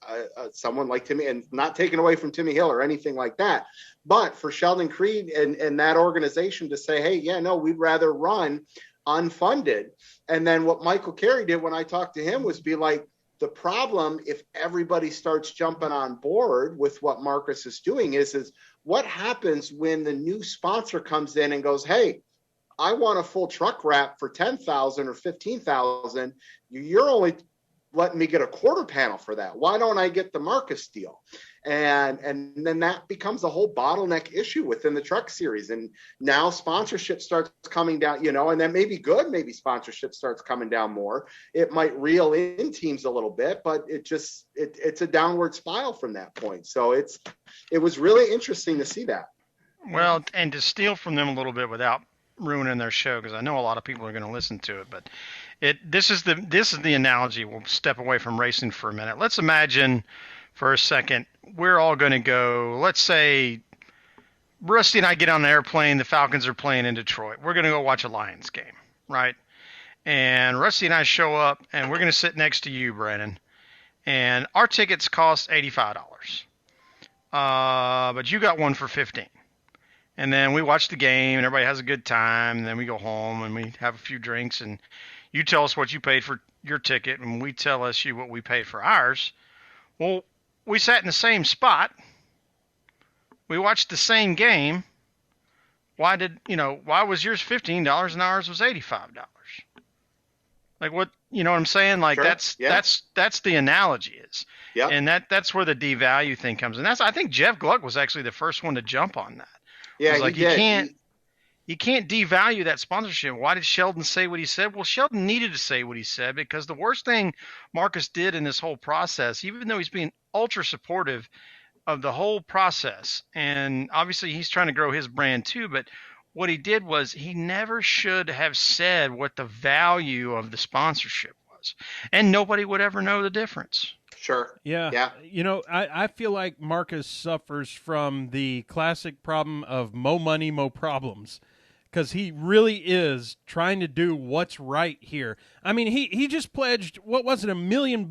[SPEAKER 1] someone like Timmy, and not taken away from Timmy Hill or anything like that. But for Sheldon Creed and that organization to say, hey, we'd rather run unfunded. And then what Michael Carey did when I talked to him was be like, the problem, if everybody starts jumping on board with what Marcus is doing, is what happens when the new sponsor comes in and goes, hey, I want a full truck wrap for $10,000 or $15,000. You're only letting me get a quarter panel for that. Why don't I get the Marcus deal? And then that becomes a whole bottleneck issue within the truck series. And now sponsorship starts coming down, and that may be good. Maybe sponsorship starts coming down more. It might reel in teams a little bit, but it's a downward spiral from that point. So it was really interesting to see that.
[SPEAKER 3] Well, and to steal from them a little bit without ruining their show, because I know a lot of people are going to listen to it, but this is the analogy. We'll step away from racing for a minute. Let's imagine for a second we're all going to go, let's say Rusty and I get on the airplane. The Falcons are playing in Detroit. We're going to go watch a Lions game, right? And Rusty and I show up, and we're going to sit next to you, Brandon. And our tickets cost $85. But you got one for $15. And then we watch the game, and everybody has a good time. And then we go home, and we have a few drinks. And you tell us what you paid for your ticket, and we tell you what we paid for ours. Well, we sat in the same spot. We watched the same game. Why was yours $15 and ours was $85? Like what, you know what I'm saying? Like
[SPEAKER 1] Sure.
[SPEAKER 3] that's the analogy is.
[SPEAKER 1] Yep.
[SPEAKER 3] And that's where the devalue thing comes in. I think Jeff Gluck was actually the first one to jump on that.
[SPEAKER 1] Yeah,
[SPEAKER 3] like
[SPEAKER 1] he did.
[SPEAKER 3] you can't devalue that sponsorship. Why did Sheldon say what he said? Well, Sheldon needed to say what he said because the worst thing Marcus did in this whole process, even though he's being ultra supportive of the whole process, and obviously he's trying to grow his brand too, but what he did was he never should have said what the value of the sponsorship was, and nobody would ever know the difference.
[SPEAKER 1] Sure.
[SPEAKER 2] Yeah. You know, I feel like Marcus suffers from the classic problem of mo money, mo problems, because he really is trying to do what's right here. I mean, he just pledged, what was it, $1 million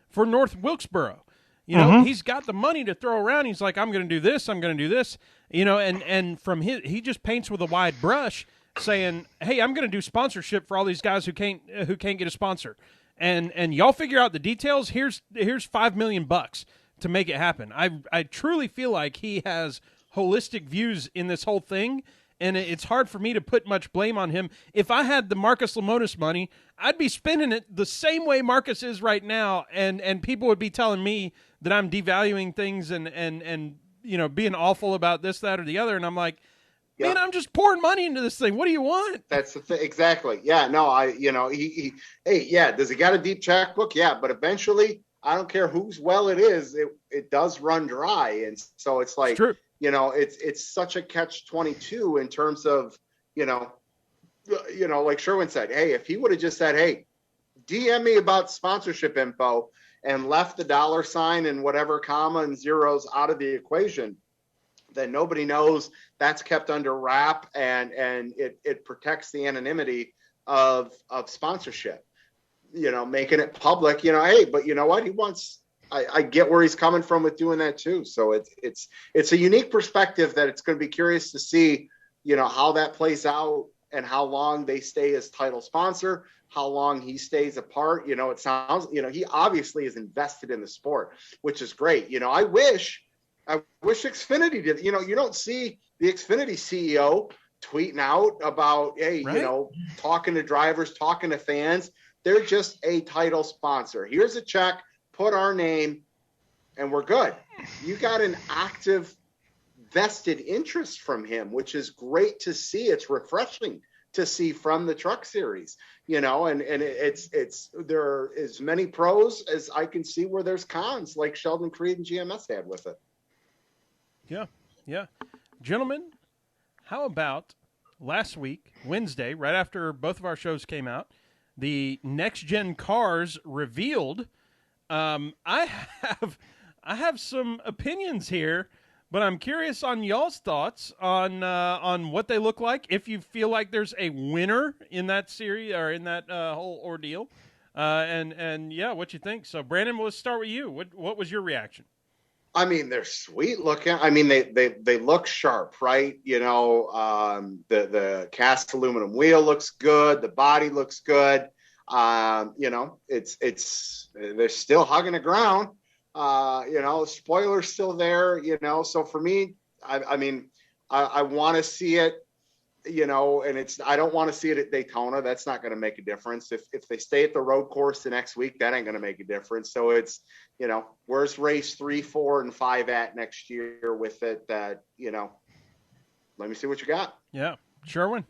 [SPEAKER 2] for North Wilkesboro. You know, he's got the money to throw around. He's like, I'm going to do this. I'm going to do this. You know, and from he just paints with a wide brush, saying, "Hey, I'm going to do sponsorship for all these guys who can't get a sponsor, and y'all figure out the details. Here's $5 million to make it happen." I truly feel like he has holistic views in this whole thing. And it's hard for me to put much blame on him. If I had the Marcus Lemonis money, I'd be spending it the same way Marcus is right now, and people would be telling me that I'm devaluing things and you know, being awful about this, that, or the other. And I'm like, man, I'm just pouring money into this thing. What do you want?
[SPEAKER 1] That's the thing. Exactly. Yeah. No. Hey, yeah. Does he got a deep checkbook? Yeah. But eventually, I don't care whose well it is, it does run dry, and so it's like.
[SPEAKER 2] It's true.
[SPEAKER 1] You know, it's such a catch-22 in terms of, you know, like Sherwin said, hey, if he would have just said, hey, DM me about sponsorship info and left the $ and whatever comma and zeros out of the equation, then nobody knows. That's kept under wrap, and it protects the anonymity of sponsorship, you know, making it public, you know, hey, but you know what? He wants. I get where he's coming from with doing that too. So it's a unique perspective that it's going to be curious to see, you know, how that plays out and how long they stay as title sponsor, how long he stays apart. You know, it sounds, you know, he obviously is invested in the sport, which is great. You know, I wish Xfinity did, you know, you don't see the Xfinity CEO tweeting out about, hey,
[SPEAKER 2] right.
[SPEAKER 1] You know, talking to drivers, talking to fans. They're just a title sponsor. Here's a check. Put our name, and we're good. You got an active vested interest from him, which is great to see. It's refreshing to see from the Truck Series, you know, and it's there are as many pros as I can see where there's cons, like Sheldon Creed and GMS had with it.
[SPEAKER 2] Yeah. Gentlemen, how about last week, Wednesday, right after both of our shows came out, the next gen cars revealed. I have some opinions here, but I'm curious on y'all's thoughts on what they look like. If you feel like there's a winner in that series or in that whole ordeal, and yeah, what you think. So, Brandon, let's start with you. What was your reaction?
[SPEAKER 1] I mean, they're sweet looking. I mean, they look sharp, right? You know, the cast aluminum wheel looks good. The body looks good. You know, they're still hugging the ground. You know, spoiler's still there, you know. So for me, I mean, I want to see it, you know, and I don't want to see it at Daytona. That's not going to make a difference. If they stay at the road course the next week, that ain't going to make a difference. So it's, you know, where's race 3, 4, and 5 at next year with it? That, you know, let me see what you got.
[SPEAKER 2] Yeah, Sherwin.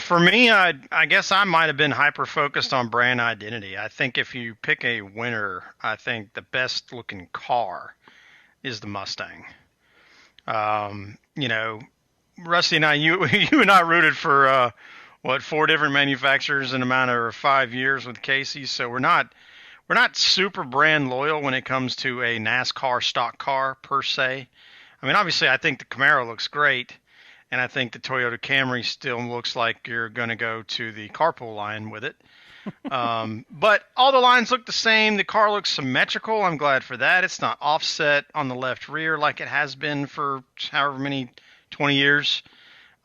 [SPEAKER 3] For me, I guess I might have been hyper-focused on brand identity. I think if you pick a winner, I think the best-looking car is the Mustang. You know, Rusty and I, you and I rooted for, 4 different manufacturers in a matter of 5 years with Casey, so we're not super brand loyal when it comes to a NASCAR stock car, per se. I mean, obviously, I think the Camaro looks great, and I think the Toyota Camry still looks like you're going to go to the carpool line with it. But all the lines look the same. The car looks symmetrical. I'm glad for that. It's not offset on the left rear like it has been for however many 20 years.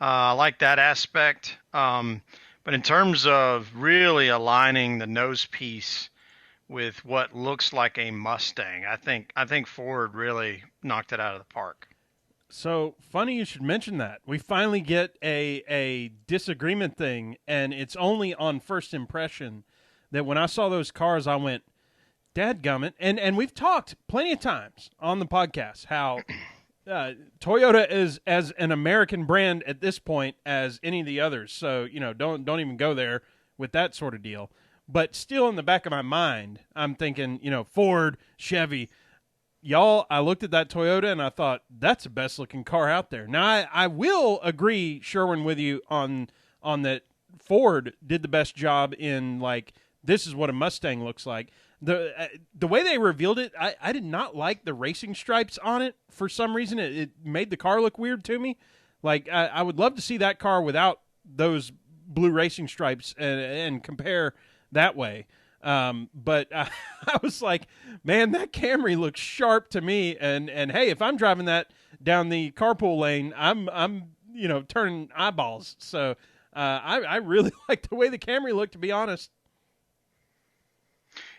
[SPEAKER 3] I like that aspect. But in terms of really aligning the nose piece with what looks like a Mustang, I think Ford really knocked it out of the park.
[SPEAKER 2] So funny you should mention that. We finally get a disagreement thing, and it's only on first impression that when I saw those cars, I went, dadgummit. And we've talked plenty of times on the podcast how Toyota is as an American brand at this point as any of the others. So, don't even go there with that sort of deal. But still in the back of my mind, I'm thinking, Ford, Chevy. Y'all, I looked at that Toyota and I thought, that's the best looking car out there. Now, I will agree, Sherwin, with you on that Ford did the best job in, like, this is what a Mustang looks like. The way they revealed it, I did not like the racing stripes on it. For some reason, it made the car look weird to me. Like, I would love to see that car without those blue racing stripes and compare that way. But I was like, man, that Camry looks sharp to me. And hey, if I'm driving that down the carpool lane, I'm turning eyeballs. So I really like the way the Camry looked, to be honest.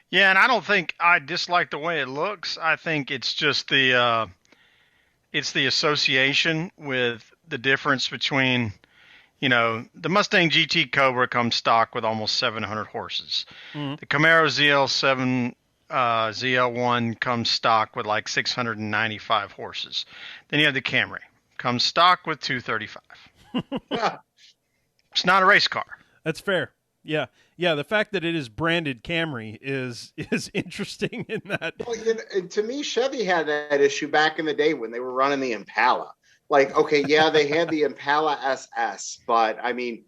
[SPEAKER 3] Yeah, and I don't think I dislike the way it looks. I think it's just the association with the difference between, the Mustang GT Cobra comes stock with almost 700 horses. Mm-hmm. The Camaro ZL7 ZL1 comes stock with like 695 horses. Then you have the Camry, comes stock with 235. It's not a race car.
[SPEAKER 2] That's fair. Yeah. Yeah, the fact that it is branded Camry is interesting in that.
[SPEAKER 1] Well, to me, Chevy had that issue back in the day when they were running the Impala. Like, okay, yeah, they had the Impala SS, but I mean,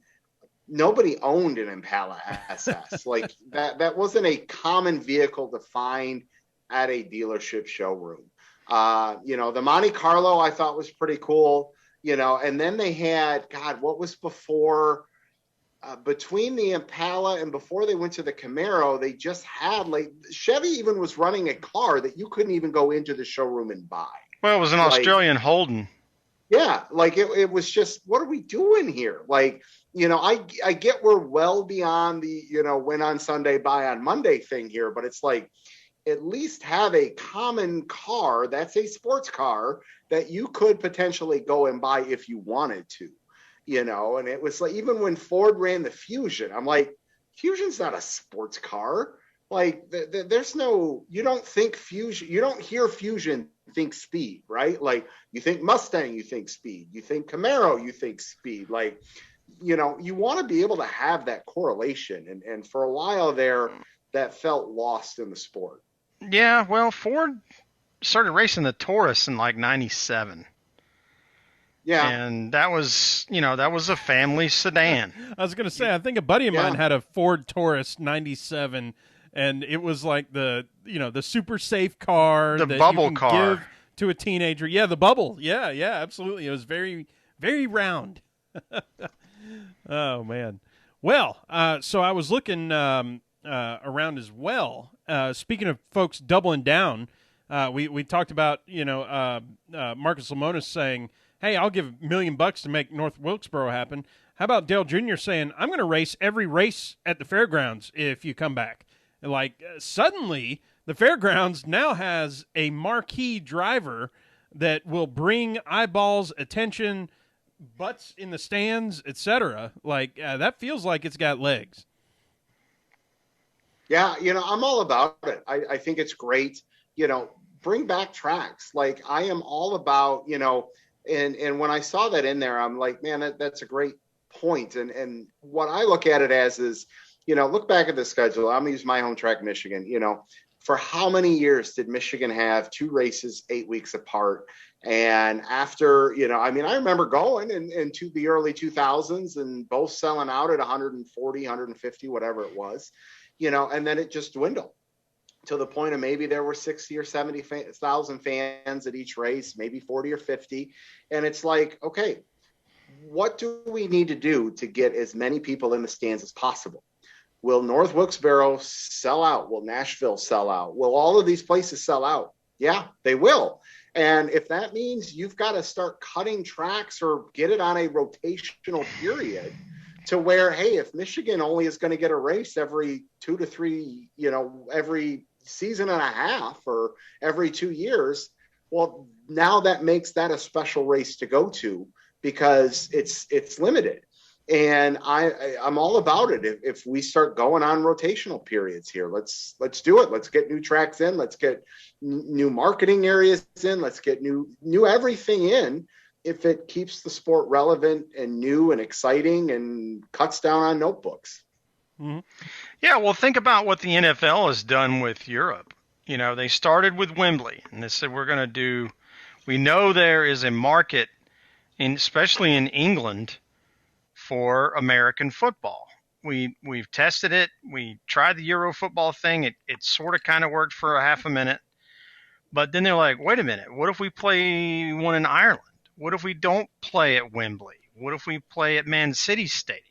[SPEAKER 1] nobody owned an Impala SS. Like that wasn't a common vehicle to find at a dealership showroom. The Monte Carlo I thought was pretty cool, and then they had, God, what was before, between the Impala and before they went to the Camaro, they just had, like, Chevy even was running a car that you couldn't even go into the showroom and buy.
[SPEAKER 3] Well, it was an Australian Holden.
[SPEAKER 1] Yeah, like it was just, what are we doing here? Like, I get we're well beyond the, win on Sunday, buy on Monday thing here, but it's like, at least have a common car that's a sports car that you could potentially go and buy if you wanted to, and it was like, even when Ford ran the Fusion, I'm like, Fusion's not a sports car. Like there's no, you don't think Fusion, you don't hear Fusion think speed, right? Like you think Mustang, you think speed, you think Camaro, you think speed. Like, you want to be able to have that correlation. And for a while there, that felt lost in the sport.
[SPEAKER 3] Yeah, well, Ford started racing the Taurus in like 97.
[SPEAKER 1] Yeah.
[SPEAKER 3] And that was a family sedan.
[SPEAKER 2] I was going to say, I think a buddy of mine had a Ford Taurus 97, and it was like the super safe car,
[SPEAKER 3] the
[SPEAKER 2] that
[SPEAKER 3] bubble
[SPEAKER 2] you can
[SPEAKER 3] car
[SPEAKER 2] give to a teenager. Yeah, the bubble. Yeah, absolutely. It was very, very round. Oh man. Well, so I was looking around as well. Speaking of folks doubling down, we talked about Marcus Lemonis saying, "Hey, I'll give $1 million to make North Wilkesboro happen." How about Dale Jr. saying, "I'm going to race every race at the Fairgrounds if you come back"? Like, suddenly, the Fairgrounds now has a marquee driver that will bring eyeballs, attention, butts in the stands, etc. Like, that feels like it's got legs.
[SPEAKER 1] Yeah, I'm all about it. I think it's great. Bring back tracks. Like, I am all about, and when I saw that in there, I'm like, man, that's a great point. And what I look at it as is, look back at the schedule. I'm going to use my home track, Michigan. For how many years did Michigan have 2 races 8 weeks apart? And after, I remember going into the early 2000s and both selling out at 140, 150, whatever it was, and then it just dwindled. to the point of maybe there were 60 or 70,000 fans at each race, maybe 40 or 50. And it's like, okay, what do we need to do to get as many people in the stands as possible? Will North Wilkes-Barre sell out? Will Nashville sell out? Will all of these places sell out? Yeah, they will. And if that means you've got to start cutting tracks or get it on a rotational period to where, hey, if Michigan only is going to get a race every 2 to 3, every season and a half or every 2 years, well, now that makes that a special race to go to because it's limited. And I'm all about it. If we start going on rotational periods here, let's do it. Let's get new tracks in. Let's get new marketing areas in. Let's get new everything in. If it keeps the sport relevant and new and exciting and cuts down on notebooks.
[SPEAKER 3] Mm-hmm. Yeah, well, think about what the NFL has done with Europe. They started with Wembley, and they said we know there is a market, especially in England, for American football. We've tested it. We tried the Euro football thing. It sort of kind of worked for a half a minute. But then they're like, wait a minute, what if we play one in Ireland? What if we don't play at Wembley? What if we play at Man City Stadium?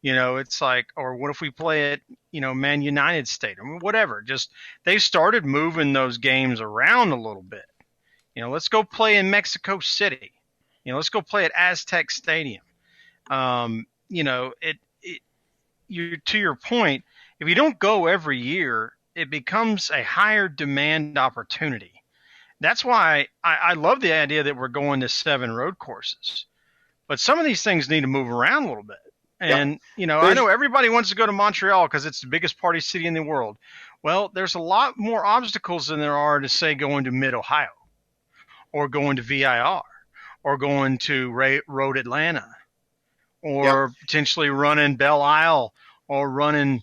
[SPEAKER 3] It's like, or what if we play at, Man United Stadium, whatever. Just, they started moving those games around a little bit. Let's go play in Mexico City. Let's go play at Aztec Stadium. To your point, if you don't go every year, it becomes a higher demand opportunity. That's why I love the idea that we're going to 7 road courses, but some of these things need to move around a little bit. And, I know everybody wants to go to Montreal because it's the biggest party city in the world. Well, there's a lot more obstacles than there are to, say, going to Mid-Ohio or going to VIR or going to Road Atlanta or potentially running Belle Isle or running,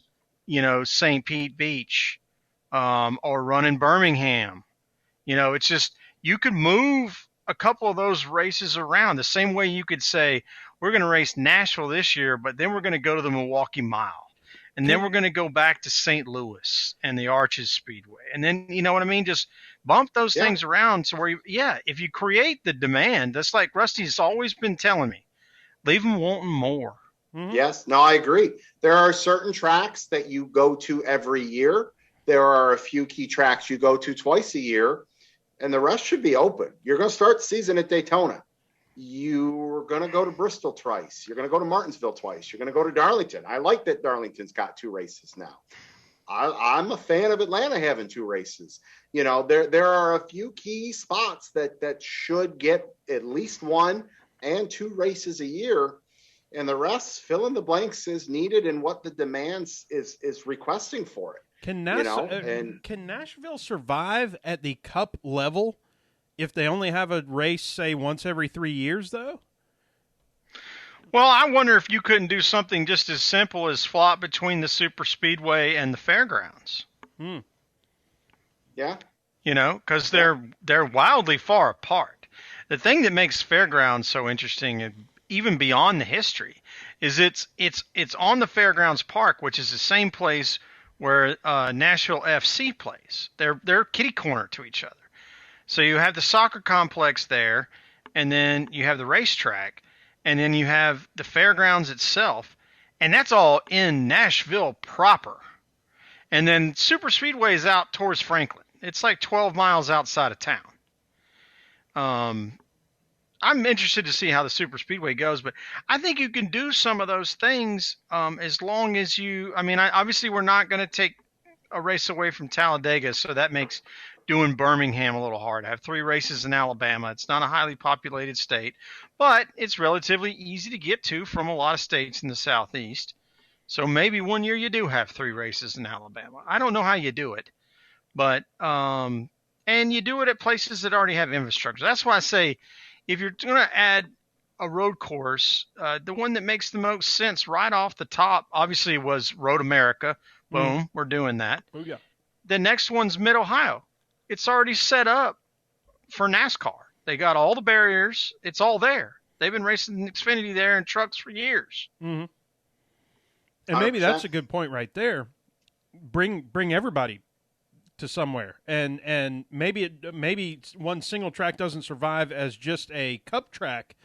[SPEAKER 3] St. Pete Beach or running Birmingham. It's just, you could move a couple of those races around the same way you could say, we're going to race Nashville this year, but then we're going to go to the Milwaukee Mile. And then we're going to go back to St. Louis and the Arches Speedway. And then, you know what I mean? Just bump those things around. So if you create the demand, that's like Rusty's always been telling me, leave them wanting more.
[SPEAKER 1] Mm-hmm. Yes, no, I agree. There are certain tracks that you go to every year. There are a few key tracks you go to twice a year, and the rest should be open. You're going to start the season at Daytona. You're going to go to Bristol twice. You're going to go to Martinsville twice. You're going to go to Darlington. I like that Darlington's got 2 races now. I'm a fan of Atlanta having 2 races. There are a few key spots that should get at least 1 and 2 races a year, and the rest, fill in the blanks as needed and what the demands is requesting for it.
[SPEAKER 2] Can Nashville survive at the Cup level if they only have a race, say, once every 3 years, though?
[SPEAKER 3] Well, I wonder if you couldn't do something just as simple as flop between the Super Speedway and the Fairgrounds.
[SPEAKER 1] Yeah.
[SPEAKER 3] Because they're wildly far apart. The thing that makes Fairgrounds so interesting, and even beyond the history, is it's on the Fairgrounds Park, which is the same place where Nashville FC plays. They're kitty corner to each other. So you have the soccer complex there, and then you have the racetrack, and then you have the fairgrounds itself, and that's all in Nashville proper. And then Super Speedway is out towards Franklin. It's like 12 miles outside of town. I'm interested to see how the Super Speedway goes, but I think you can do some of those things as long as obviously we're not going to take a race away from Talladega, so that makes doing Birmingham a little hard. I have 3 races in Alabama. It's not a highly populated state, but it's relatively easy to get to from a lot of states in the Southeast. So maybe one year you do have 3 races in Alabama. I don't know how you do it, but and you do it at places that already have infrastructure. That's why I say, if you're going to add a road course, the one that makes the most sense right off the top, obviously, was Road America. Boom, we're doing that.
[SPEAKER 2] Oh, yeah.
[SPEAKER 3] The next one's Mid-Ohio. It's already set up for NASCAR. They got all the barriers. It's all there. They've been racing Xfinity there in trucks for years.
[SPEAKER 2] Mm-hmm. And maybe 100%. That's a good point right there. Bring everybody to somewhere, and maybe one single track doesn't survive as just a cup track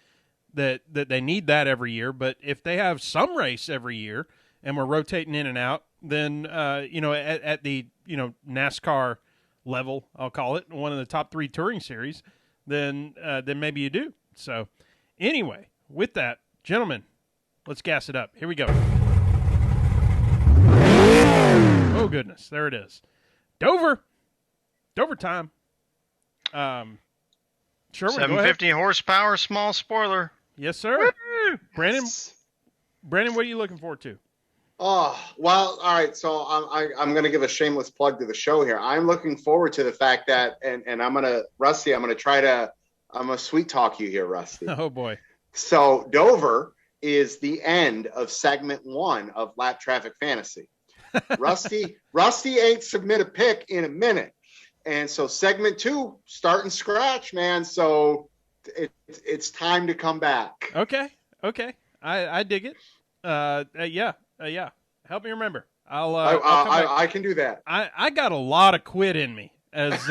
[SPEAKER 2] that they need that every year. But if they have some race every year and we're rotating in and out, then at the NASCAR level, I'll call it, one of the top 3 touring series, then maybe you do. So anyway, with that, gentlemen, let's gas it up. Here we go. Oh goodness, there it is. Dover time. Sherwin,
[SPEAKER 3] 750 horsepower, small spoiler.
[SPEAKER 2] Yes, sir.
[SPEAKER 3] Woo!
[SPEAKER 2] Brandon, what are you looking forward to?
[SPEAKER 1] Oh, well, all right. So I'm going to give a shameless plug to the show here. I'm looking forward to the fact that, and I'm going to sweet talk you here, Rusty.
[SPEAKER 2] Oh boy.
[SPEAKER 1] So Dover is the end of segment 1 of Lap Traffic Fantasy. Rusty ain't submit a pick in a minute. And so segment 2, starting scratch, man. So it's time to come back.
[SPEAKER 2] Okay. I dig it. Yeah. Help me remember.
[SPEAKER 1] I can do that.
[SPEAKER 2] I got a lot of quit in me, as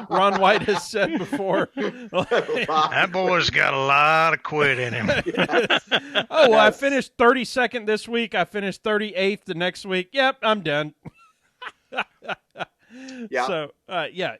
[SPEAKER 2] Ron White has said before.
[SPEAKER 3] That boy's got a lot of quit in him.
[SPEAKER 2] Yes. Oh, well, I finished 32nd this week. I finished 38th the next week. Yep, I'm done.
[SPEAKER 1] Yeah.
[SPEAKER 2] So, yeah.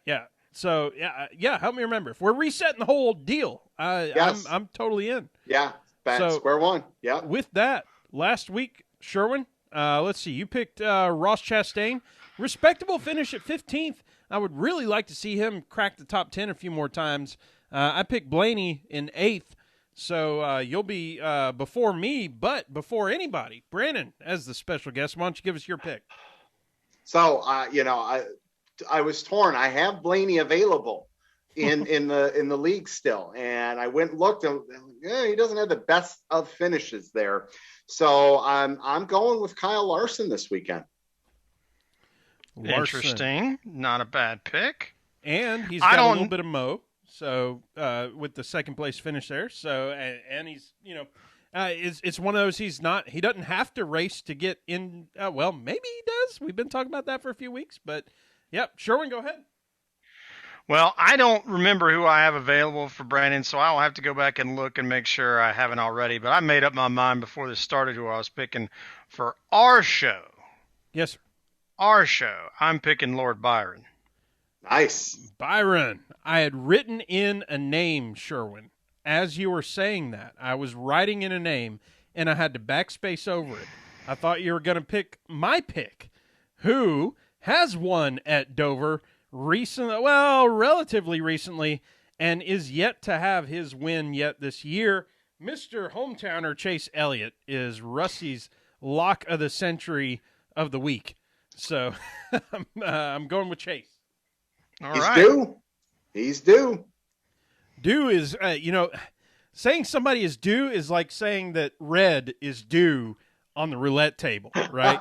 [SPEAKER 2] So, help me remember. If we're resetting the whole deal,
[SPEAKER 1] Yes.
[SPEAKER 2] I'm totally in.
[SPEAKER 1] Yeah, back square one. Yeah.
[SPEAKER 2] With that, last week, Sherwin, let's see, you picked Ross Chastain. Respectable finish at 15th. I would really like to see him crack the top 10 a few more times. I picked Blaney in 8th, so you'll be before me, but before anybody. Brandon, as the special guest, why don't you give us your pick?
[SPEAKER 1] So, I was torn. I have Blaney available in the league still, and I went and looked, and he doesn't have the best of finishes there. So I'm going with Kyle Larson this weekend.
[SPEAKER 2] Larson.
[SPEAKER 3] Interesting. Not a bad pick.
[SPEAKER 2] And he's got a little bit of mo. So with the second place finish there. So and he's it's one of those he doesn't have to race to get in. Well, maybe he does. We've been talking about that for a few weeks, but yep. Sherwin, go ahead.
[SPEAKER 3] Well, I don't remember who I have available for Brandon, so I'll have to go back and look and make sure I haven't already. But I made up my mind before this started who I was picking for our show.
[SPEAKER 2] Yes, sir.
[SPEAKER 3] Our show. I'm picking Lord Byron.
[SPEAKER 1] Nice.
[SPEAKER 2] Byron. I had written in a name, Sherwin. As you were saying that, I was writing in a name, and I had to backspace over it. I thought you were going to pick my pick, who has won at Dover relatively recently, and is yet to have his win yet this year. Mr. Hometowner Chase Elliott is Rusty's lock of the century of the week. So I'm going with Chase.
[SPEAKER 3] All
[SPEAKER 1] He's
[SPEAKER 3] right.
[SPEAKER 1] due. He's due.
[SPEAKER 2] Due is, saying somebody is due is like saying that red is due on the roulette table, right?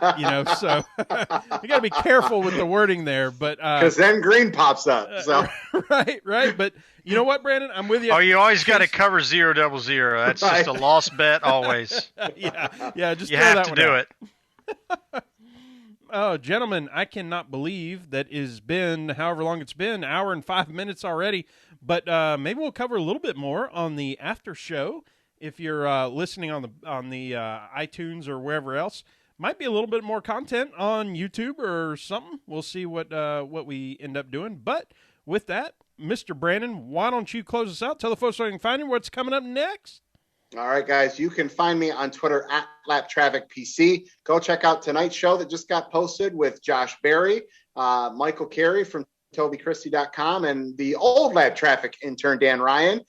[SPEAKER 2] So you got to be careful with the wording there, but
[SPEAKER 1] because then green pops up. So
[SPEAKER 2] right. But you know what, Brandon? I'm with you.
[SPEAKER 3] Oh, you always got to cover 000. That's just a lost bet always.
[SPEAKER 2] Yeah. Just
[SPEAKER 3] you
[SPEAKER 2] throw
[SPEAKER 3] have
[SPEAKER 2] that
[SPEAKER 3] to
[SPEAKER 2] one
[SPEAKER 3] do
[SPEAKER 2] out.
[SPEAKER 3] it.
[SPEAKER 2] Oh, gentlemen, I cannot believe that it's been however long it's been, hour and 5 minutes already. But maybe we'll cover a little bit more on the after show. If you're listening on the iTunes or wherever else, might be a little bit more content on YouTube or something. We'll see what we end up doing. But with that, Mr. Brandon, why don't you close us out? Tell the folks where you can find you. What's coming up next?
[SPEAKER 1] All right, guys, you can find me on Twitter at LapTrafficPC. Go check out tonight's show that just got posted with Josh Berry, Michael Carey from TobyChristie.com, and the old Lab Traffic intern, Dan Ryan.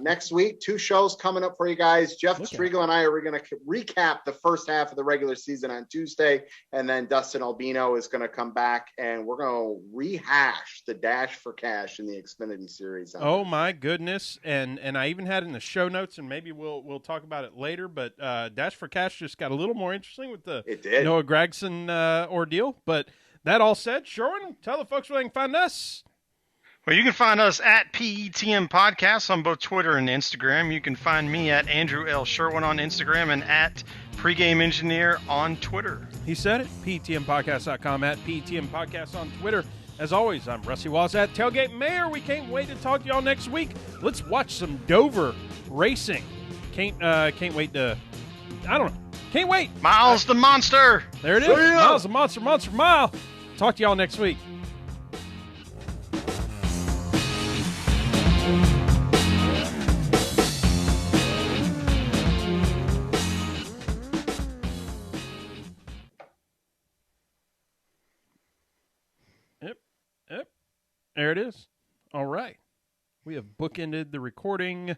[SPEAKER 1] Next week, 2 shows coming up for you guys. Jeff Striegel and I are going to recap the first half of the regular season on Tuesday, and then Dustin Albino is going to come back, and we're going to rehash the Dash for Cash in the Xfinity Series.
[SPEAKER 2] Oh, my goodness. And I even had it in the show notes, and maybe we'll talk about it later, but Dash for Cash just got a little more interesting with the Noah Gragson ordeal. But that all said, Sherwin, tell the folks where they can find us.
[SPEAKER 3] Well, you can find us at PETM Podcast on both Twitter and Instagram. You can find me at Andrew L. Sherwin on Instagram and at Pregame Engineer on Twitter.
[SPEAKER 2] He said it. PETMPodcast.com, at PETM Podcast on Twitter. As always, I'm Rusty Wallace at Tailgate Mayor. We can't wait to talk to y'all next week. Let's watch some Dover racing. Can't wait to, I don't know. Can't wait.
[SPEAKER 3] Miles the Monster.
[SPEAKER 2] There it is. Miles the Monster, Monster Mile. Talk to y'all next week. Yep. There it is. All right. We have bookended the recording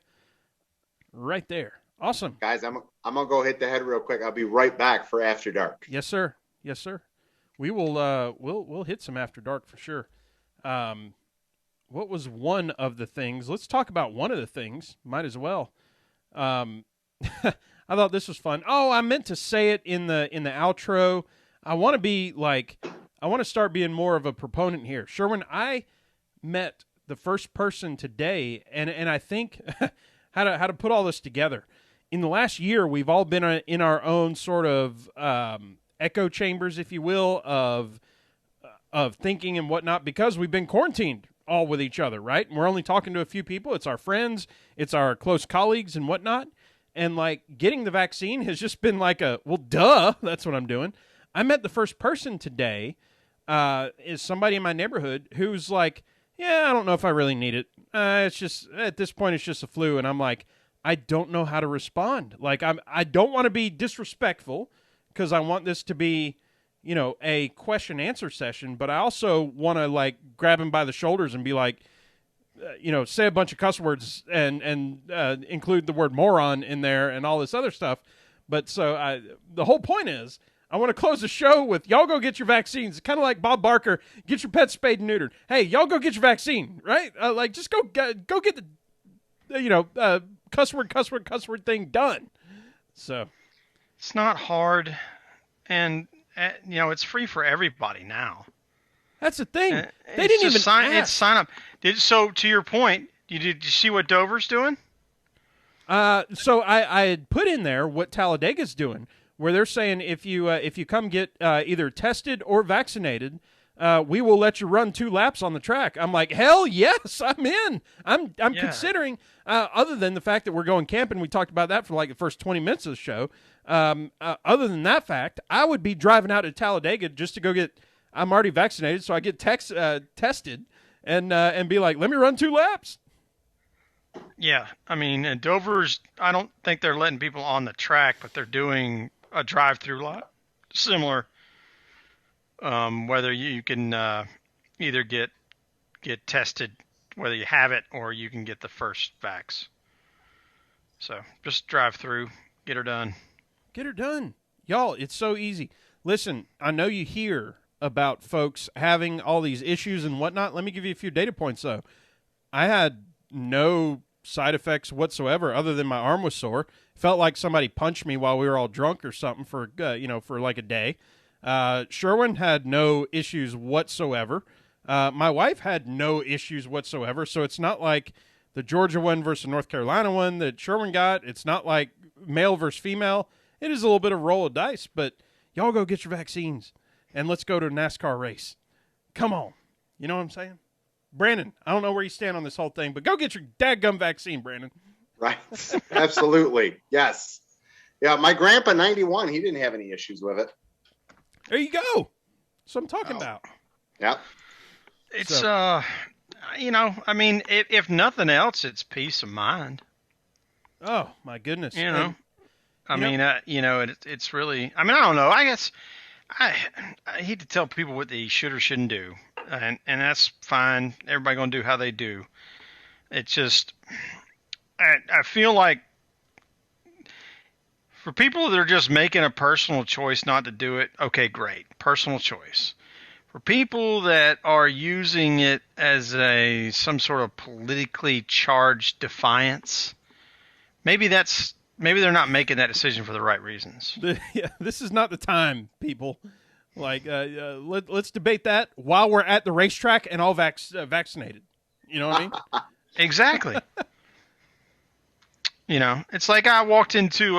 [SPEAKER 2] right there. Awesome.
[SPEAKER 1] Guys, I'm going to go hit the head real quick. I'll be right back for After Dark.
[SPEAKER 2] Yes, sir. Yes, sir. We will we'll hit some After Dark for sure. What was one of the things? Let's talk about one of the things. Might as well. I thought this was fun. Oh, I meant to say it in the outro. I want to start being more of a proponent here. Sherwin, I met the first person today, and I think how to put all this together. In the last year, we've all been in our own sort of echo chambers, if you will, of thinking and whatnot, because we've been quarantined all with each other, right? And we're only talking to a few people. It's our friends, it's our close colleagues and whatnot. And like getting the vaccine has just been like well, duh, that's what I'm doing. I met the first person today, is somebody in my neighborhood who's like, yeah, I don't know if I really need it. It's just, at this point, it's just a flu. And I'm like, I don't know how to respond. Like, I don't want to be disrespectful because I want this to be, a question answer session, but I also want to like grab him by the shoulders and be like, say a bunch of cuss words and include the word moron in there and all this other stuff. But so the whole point is, I want to close the show with y'all go get your vaccines. It's kind of like Bob Barker, get your pets spayed and neutered. Hey, y'all go get your vaccine, right? Just go get the cuss word thing done. So
[SPEAKER 3] it's not hard, and it's free for everybody now.
[SPEAKER 2] That's the thing. They didn't even
[SPEAKER 3] sign up. So to your point, did you see what Dover's doing?
[SPEAKER 2] So I had put in there what Talladega's doing, where they're saying if you come get either tested or vaccinated, we will let you run 2 laps on the track. I'm like, hell yes, I'm in. I'm considering. Other than the fact that we're going camping, we talked about that for like the first 20 minutes of the show. Other than that fact, I would be driving out to Talladega just to go get. I'm already vaccinated, so I get tested and be like, let me run 2 laps.
[SPEAKER 3] Yeah, I mean, Dover's. I don't think they're letting people on the track, but they're doing a drive-through lot similar. Whether you can either get tested, whether you have it, or you can get the first vax. So just drive through, get her done.
[SPEAKER 2] Get her done. Y'all, it's so easy. Listen, I know you hear about folks having all these issues and whatnot. Let me give you a few data points, though. I had no side effects whatsoever other than my arm was sore. Felt like somebody punched me while we were all drunk or something for like a day. Sherwin had no issues whatsoever. My wife had no issues whatsoever. So it's not like the Georgia one versus North Carolina one that Sherwin got. It's not like male versus female. It is a little bit of roll of dice, but y'all go get your vaccines and let's go to a NASCAR race. Come on. You know what I'm saying? Brandon, I don't know where you stand on this whole thing, but go get your dadgum vaccine, Brandon.
[SPEAKER 1] Right. Absolutely. Yes. Yeah. My grandpa, 91, he didn't have any issues with it.
[SPEAKER 2] There you go. That's what I'm talking about.
[SPEAKER 1] Yeah.
[SPEAKER 3] It's, I mean, if nothing else, it's peace of mind.
[SPEAKER 2] Oh, my goodness.
[SPEAKER 3] It's really, I mean, I don't know. I guess I hate to tell people what they should or shouldn't do. And that's fine. Everybody going to do how they do. It's just, I feel like for people that are just making a personal choice not to do it, okay, great. Personal choice. For people that are using it as some sort of politically charged defiance, maybe they're not making that decision for the right reasons.
[SPEAKER 2] Yeah, this is not the time, people. Like, let's debate that while we're at the racetrack and all vaccinated. You know what I mean?
[SPEAKER 3] Exactly. It's like I walked into,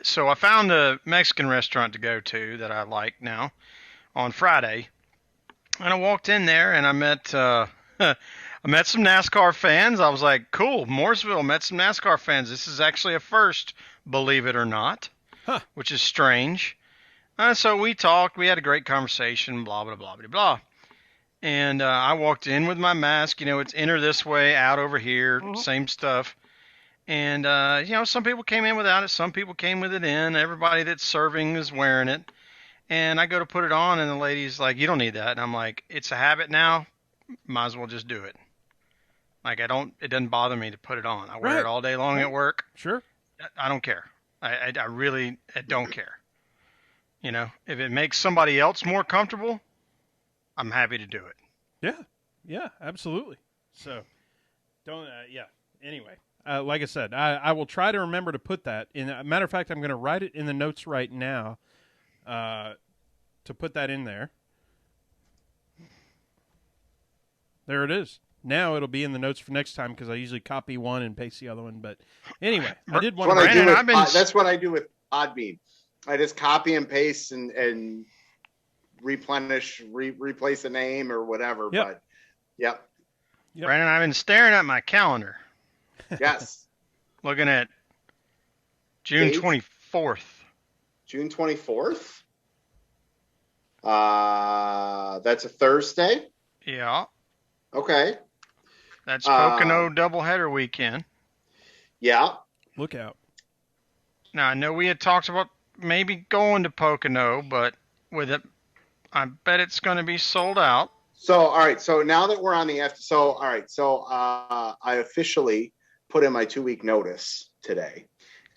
[SPEAKER 3] so I found a Mexican restaurant to go to that I like now on Friday. And I walked in there and I met, I met some NASCAR fans. I was like, cool, Mooresville, met some NASCAR fans. This is actually a first, believe it or not, which is strange. So we talked, we had a great conversation, blah, blah, blah, blah, blah. And I walked in with my mask, it's enter this way, out over here, same stuff. And, some people came in without it. Some people came with it in. Everybody that's serving is wearing it. And I go to put it on, and the lady's like, you don't need that. And I'm like, it's a habit now. Might as well just do it. Like, it doesn't bother me to put it on. I wear it all day long at work.
[SPEAKER 2] Sure.
[SPEAKER 3] I don't care. I really don't care. If it makes somebody else more comfortable, I'm happy to do it.
[SPEAKER 2] Yeah. Yeah, absolutely. So, don't, Anyway. Like I said, I will try to remember to put that in. Matter of fact, I'm going to write it in the notes right now to put that in there. There it is. Now it'll be in the notes for next time because I usually copy one and paste the other one. But anyway, I did want to.
[SPEAKER 1] That's what I do with Podbean. I just copy and paste and replenish, replace a name or whatever.
[SPEAKER 2] Yep.
[SPEAKER 1] But, yep.
[SPEAKER 3] Brandon, I've been staring at my calendar.
[SPEAKER 1] Yes.
[SPEAKER 3] Looking at June 24th.
[SPEAKER 1] June 24th? That's a Thursday?
[SPEAKER 3] Yeah.
[SPEAKER 1] Okay.
[SPEAKER 3] That's Pocono doubleheader weekend.
[SPEAKER 1] Yeah.
[SPEAKER 2] Look out.
[SPEAKER 3] Now, I know we had talked about maybe going to Pocono, but with it, I bet it's going to be sold out.
[SPEAKER 1] So, all right. So now that we're on the all right. So I officially put in my 2-week notice today.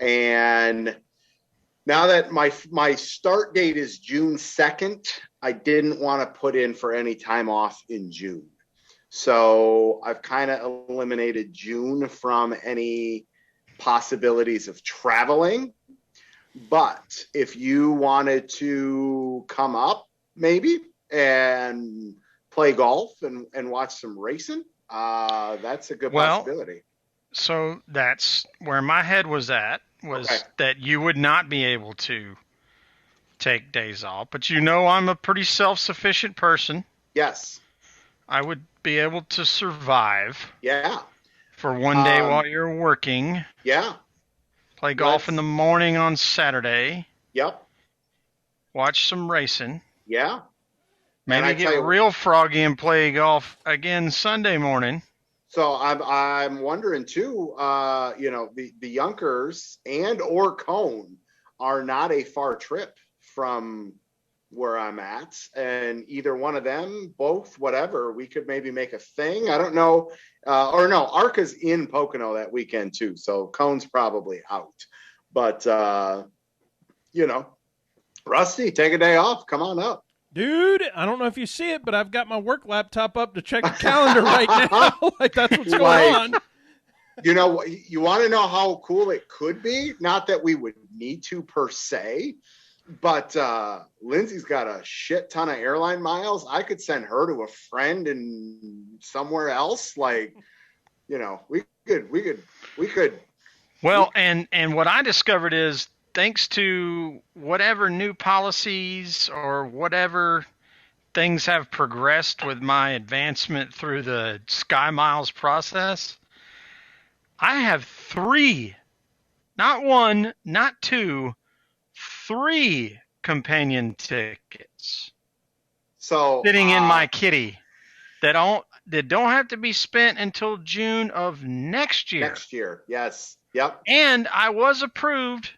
[SPEAKER 1] And now that my start date is June 2nd, I didn't want to put in for any time off in June. So I've kind of eliminated June from any possibilities of traveling. But if you wanted to come up maybe and play golf and watch some racing, that's a good possibility.
[SPEAKER 3] So that's where my head was at, that you would not be able to take days off. But I'm a pretty self-sufficient person.
[SPEAKER 1] Yes.
[SPEAKER 3] I would be able to survive.
[SPEAKER 1] Yeah.
[SPEAKER 3] For one day while you're working.
[SPEAKER 1] Yeah.
[SPEAKER 3] Play golf in the morning on Saturday.
[SPEAKER 1] Yep.
[SPEAKER 3] Watch some racing.
[SPEAKER 1] Yeah.
[SPEAKER 3] Maybe get real froggy and play golf again Sunday morning.
[SPEAKER 1] So I'm wondering too, the Yonkers and or Cone are not a far trip from where I'm at, and either one of them, both, whatever, we could maybe make a thing. I don't know. Or no, Arca's in Pocono that weekend too. So Cone's probably out, but Rusty, take a day off. Come on up.
[SPEAKER 2] Dude, I don't know if you see it, but I've got my work laptop up to check the calendar right now. Like, that's what's going on.
[SPEAKER 1] You want to know how cool it could be? Not that we would need to per se, but Lindsay's got a shit ton of airline miles. I could send her to a friend in somewhere else. Like, we could.
[SPEAKER 3] Well, and what I discovered is, thanks to whatever new policies or whatever things have progressed with my advancement through the Sky Miles process, I have 3, not 1, not 2, 3 companion tickets sitting in my kitty that don't have to be spent until June of next year.
[SPEAKER 1] Next year, yes. Yep.
[SPEAKER 3] And I was approved.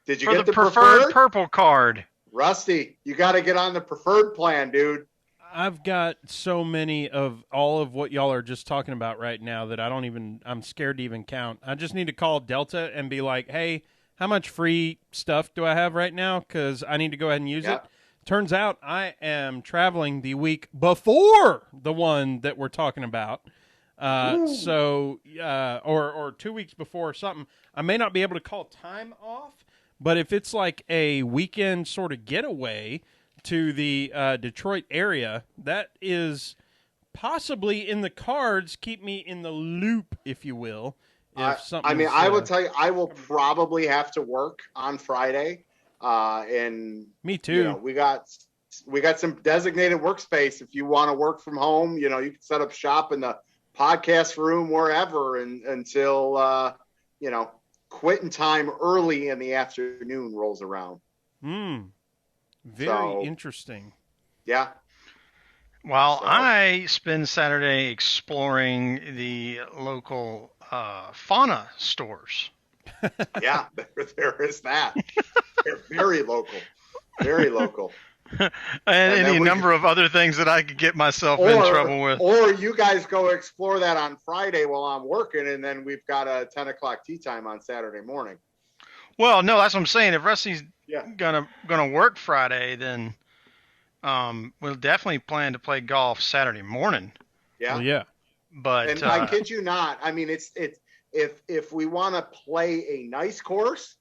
[SPEAKER 1] Did you
[SPEAKER 3] for
[SPEAKER 1] get
[SPEAKER 3] the preferred purple card?
[SPEAKER 1] Rusty, you got to get on the preferred plan, dude.
[SPEAKER 2] I've got so many of all of what y'all are just talking about right now that I'm scared to even count. I just need to call Delta and be like, hey, how much free stuff do I have right now? Because I need to go ahead and use it. Turns out I am traveling the week before the one that we're talking about. Or 2 weeks before or something. I may not be able to call time off. But if it's like a weekend sort of getaway to the Detroit area, that is possibly in the cards. Keep me in the loop, if you will.
[SPEAKER 1] I will tell you, I will probably have to work on Friday. And
[SPEAKER 2] me too.
[SPEAKER 1] You know, we got some designated workspace. If you want to work from home, you know, you can set up shop in the podcast room wherever until you know, quitting time early in the afternoon rolls around.
[SPEAKER 2] Very interesting.
[SPEAKER 1] Yeah.
[SPEAKER 3] Well, I spend Saturday exploring the local fauna stores.
[SPEAKER 1] Yeah, there is that. They're very local. Very local.
[SPEAKER 3] and any number of other things that I could get myself in trouble with.
[SPEAKER 1] Or you guys go explore that on Friday while I'm working, and then we've got a 10 o'clock tea time on Saturday morning.
[SPEAKER 3] Well, no, that's what I'm saying. If Rusty's gonna work Friday, then we'll definitely plan to play golf Saturday morning.
[SPEAKER 1] Yeah.
[SPEAKER 2] Well, yeah.
[SPEAKER 3] But
[SPEAKER 1] and I kid you not, I mean, it's if we want to play a nice course,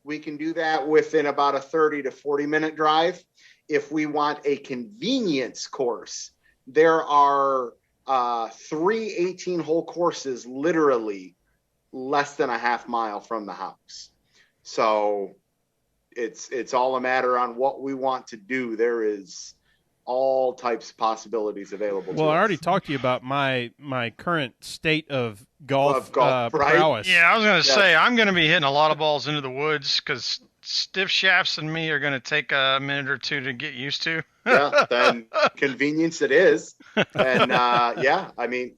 [SPEAKER 1] we can do that within about a 30 to 40 minute drive. If we want a convenience course, there are 3 18-hole courses literally less than a half mile from the house. So it's all a matter on what we want to do. There is all types of possibilities available.
[SPEAKER 2] Well, I already talked to you about my current state of golf
[SPEAKER 1] right?
[SPEAKER 2] prowess.
[SPEAKER 3] Yeah, I was going to say, I'm going to be hitting a lot of balls into the woods because stiff shafts and me are going to take a minute or two to get used to.
[SPEAKER 1] Yeah, then convenience it is. And yeah, I mean,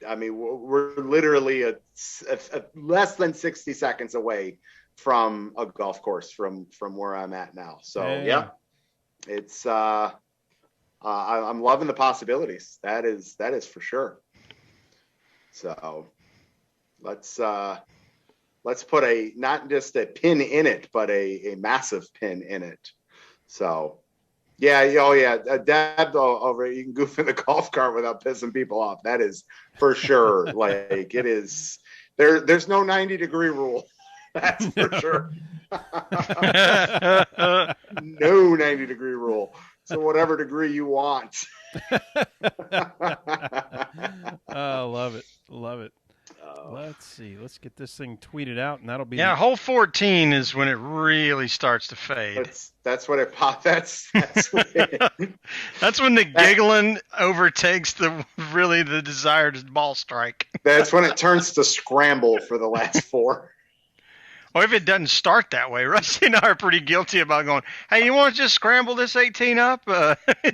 [SPEAKER 1] we're literally a less than 60 seconds away from a golf course from where I'm at now. So yeah, it's I'm loving the possibilities. That is for sure. So let's put not just a pin in it, but a massive pin in it. So yeah, Deb over, you can goof in the golf cart without pissing people off. That is for sure. Like it is there's no 90-degree rule. That's for sure. No 90-degree rule. So whatever degree you want.
[SPEAKER 2] Love it. Let's see. Let's get this thing tweeted out, and that'll be
[SPEAKER 3] hole 14 is when it really starts to fade.
[SPEAKER 1] That's when it pops. That's
[SPEAKER 3] when the giggling overtakes the desired ball strike.
[SPEAKER 1] That's when it turns to scramble for the last 4.
[SPEAKER 3] Or if it doesn't start that way, Rusty and I are pretty guilty about going, hey, you want to just scramble this 18 up?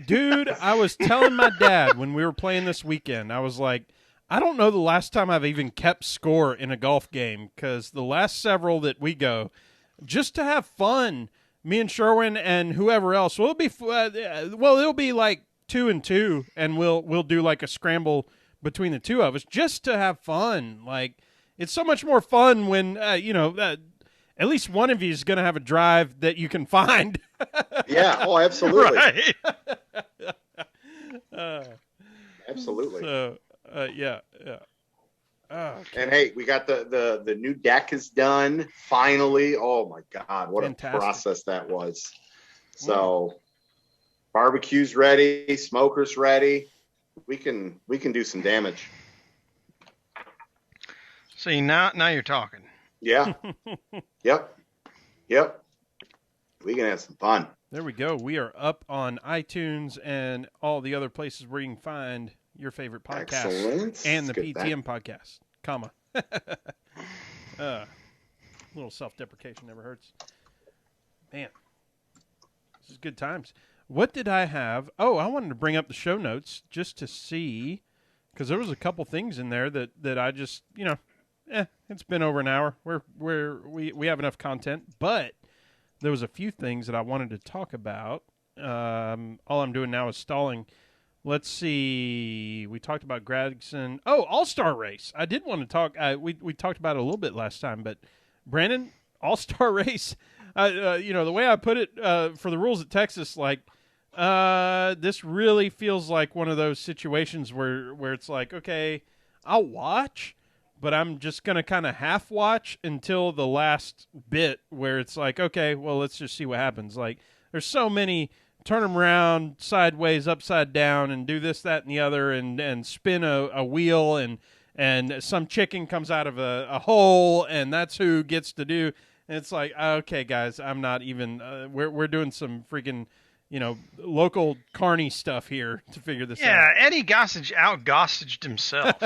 [SPEAKER 2] Dude, I was telling my dad when we were playing this weekend, I was like, I don't know the last time I've even kept score in a golf game, because the last several that we go, just to have fun, me and Sherwin and whoever else, it'll be like 2 and 2, and we'll do like a scramble between the two of us just to have fun. Like, it's so much more fun when at least one of you is going to have a drive that you can find.
[SPEAKER 1] Yeah. Oh, absolutely.
[SPEAKER 3] Right.
[SPEAKER 1] Absolutely.
[SPEAKER 2] So, yeah. Okay.
[SPEAKER 1] And hey, we got the new deck is done finally. Oh my God, what
[SPEAKER 2] Fantastic.
[SPEAKER 1] A process that was. So barbecue's ready, smoker's ready. We can do some damage.
[SPEAKER 3] See, now you're talking.
[SPEAKER 1] Yeah. Yep. We can have some fun.
[SPEAKER 2] There we go. We are up on iTunes and all the other places where you can find your favorite podcast.
[SPEAKER 1] Excellent.
[SPEAKER 2] And the PTM podcast, comma. Little self-deprecation never hurts. Man, this is good times. What did I have? Oh, I wanted to bring up the show notes just to see, because there was a couple things in there that I just, it's been over an hour. We have enough content, but there was a few things that I wanted to talk about. All I'm doing now is stalling. Let's see. We talked about Gregson. Oh, All-Star Race. I did want to talk. We talked about it a little bit last time, but Brandon, All-Star Race. The way I put it for the rules at Texas, like this really feels like one of those situations where it's like, okay, I'll watch, but I'm just going to kind of half watch until the last bit where it's like, okay, well, let's just see what happens. Like, there's so many turn them around sideways, upside down, and do this, that, and the other, and spin a wheel, and some chicken comes out of a hole, and that's who gets to do. And it's like, okay, guys, I'm not even. We're doing some freaking, local carny stuff here to figure this out.
[SPEAKER 3] Yeah, Eddie Gossage out-Gossaged himself,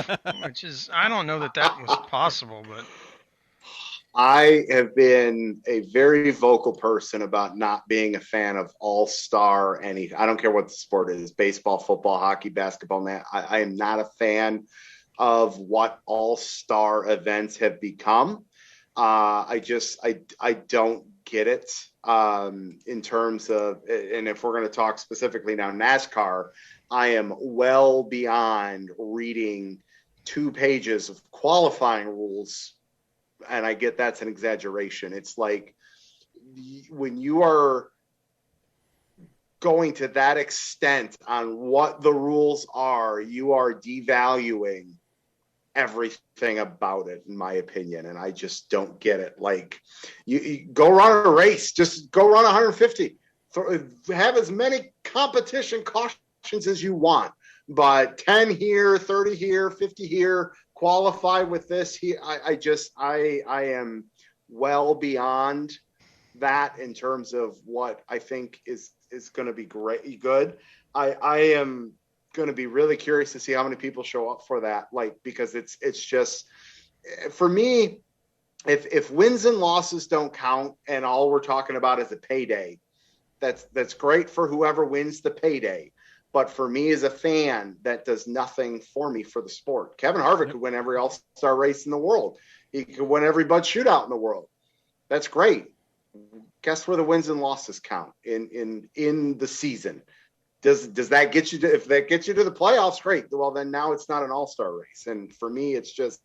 [SPEAKER 3] which is, I don't know that was possible, but.
[SPEAKER 1] I have been a very vocal person about not being a fan of all-star I don't care what the sport is, baseball, football, hockey, basketball. I am not a fan of what all-star events have become. I don't get it in terms of, and if we're going to talk specifically now NASCAR, I am well beyond reading 2 pages of qualifying rules. And I get that's an exaggeration. It's like when you are going to that extent on what the rules are, you are devaluing everything about it, in my opinion. And I just don't get it. Like, you go run a race, just go run 150. Have as many competition cautions as you want, but 10 here, 30 here, 50 here. Qualify with this here. I am well beyond that in terms of what I think is going to be good. I am going to be really curious to see how many people show up for that. Like, because it's just, for me, if wins and losses don't count and all we're talking about is a payday, that's great for whoever wins the payday. But for me as a fan, that does nothing for me for the sport. Kevin Harvick could win every all-star race in the world. He could win every Bud Shootout in the world. That's great. Guess where the wins and losses count in the season? Does that get you to, if that gets you to the playoffs, great. Well, then now it's not an all-star race. And for me, it's just,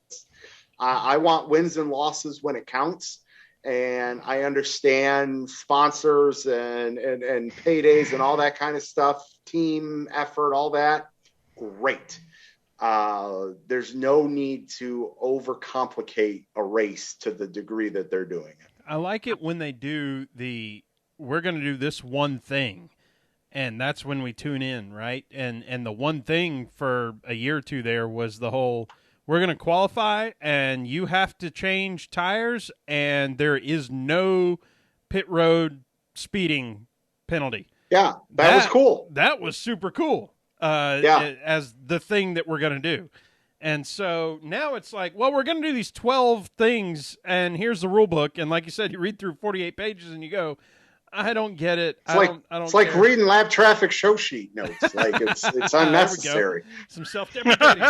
[SPEAKER 1] I want wins and losses when it counts. And I understand sponsors and paydays and all that kind of stuff, team effort, all that. Great. There's no need to overcomplicate a race to the degree that they're doing it.
[SPEAKER 2] I like it when they do we're going to do this one thing, and that's when we tune in, right? And the one thing for a year or two there was the whole, we're going to qualify, and you have to change tires, and there is no pit road speeding penalty.
[SPEAKER 1] Yeah, that was cool.
[SPEAKER 2] That was super cool as the thing that we're going to do. And so now it's like, well, we're going to do these 12 things, and here's the rule book. And like you said, you read through 48 pages, and you go, I don't get it.
[SPEAKER 1] It's like reading lab traffic show sheet notes. Like it's unnecessary.
[SPEAKER 2] Some self-deprecating.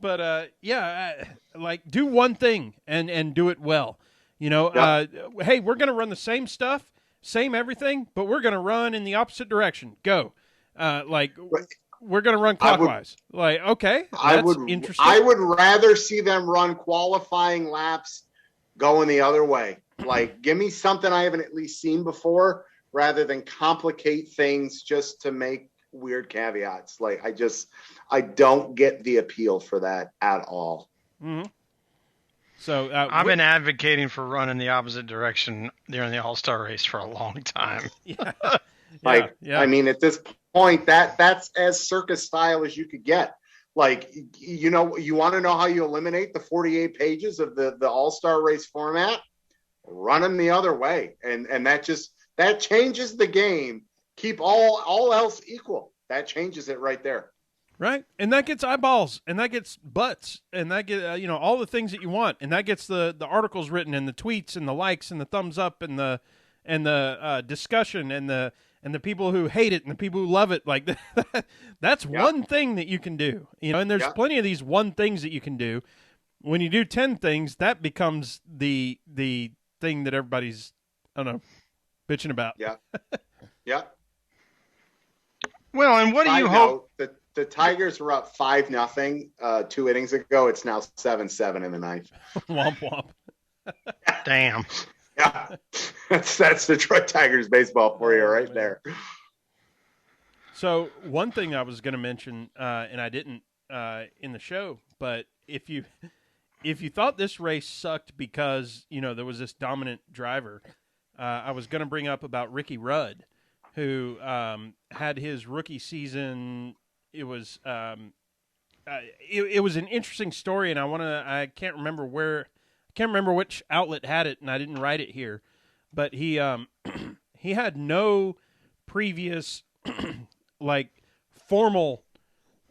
[SPEAKER 2] But like do one thing and do it well. Hey, we're going to run the same stuff, same everything, but we're going to run in the opposite direction. Go. We're going to run clockwise. Interesting.
[SPEAKER 1] I would rather see them run qualifying laps going the other way. Like, give me something I haven't at least seen before rather than complicate things just to make weird caveats. Like, I don't get the appeal for that at all.
[SPEAKER 2] Mm-hmm. So
[SPEAKER 3] I've been advocating for running the opposite direction during the All-Star race for a long time.
[SPEAKER 2] Yeah.
[SPEAKER 1] I mean, at this point, that's as circus style as you could get. Like, you want to know how you eliminate the 48 pages of the All-Star race format? Run them the other way. And that changes the game. Keep all else equal. That changes it right there.
[SPEAKER 2] Right. And that gets eyeballs, and that gets butts, and that gets, all the things that you want. And that gets the articles written, and the tweets, and the likes, and the thumbs up, and the discussion, and the people who hate it and the people who love it. Like, that's one thing that you can do, and there's plenty of these one things that you can do. When you do 10 things, that becomes the thing that everybody's, bitching about.
[SPEAKER 1] Yeah. Yeah.
[SPEAKER 3] Well, and what do you hope?
[SPEAKER 1] The Tigers were up 5-0 2 innings ago. It's now 7-7 in the ninth.
[SPEAKER 2] Womp womp.
[SPEAKER 3] Damn.
[SPEAKER 1] Yeah, that's Detroit Tigers baseball for you right there.
[SPEAKER 2] So one thing I was going to mention, and I didn't in the show, but if you thought this race sucked because there was this dominant driver, I was going to bring up about Ricky Rudd, who had his rookie season. It was it was an interesting story, and I can't remember which outlet had it, and I didn't write it here, but he he had no previous like formal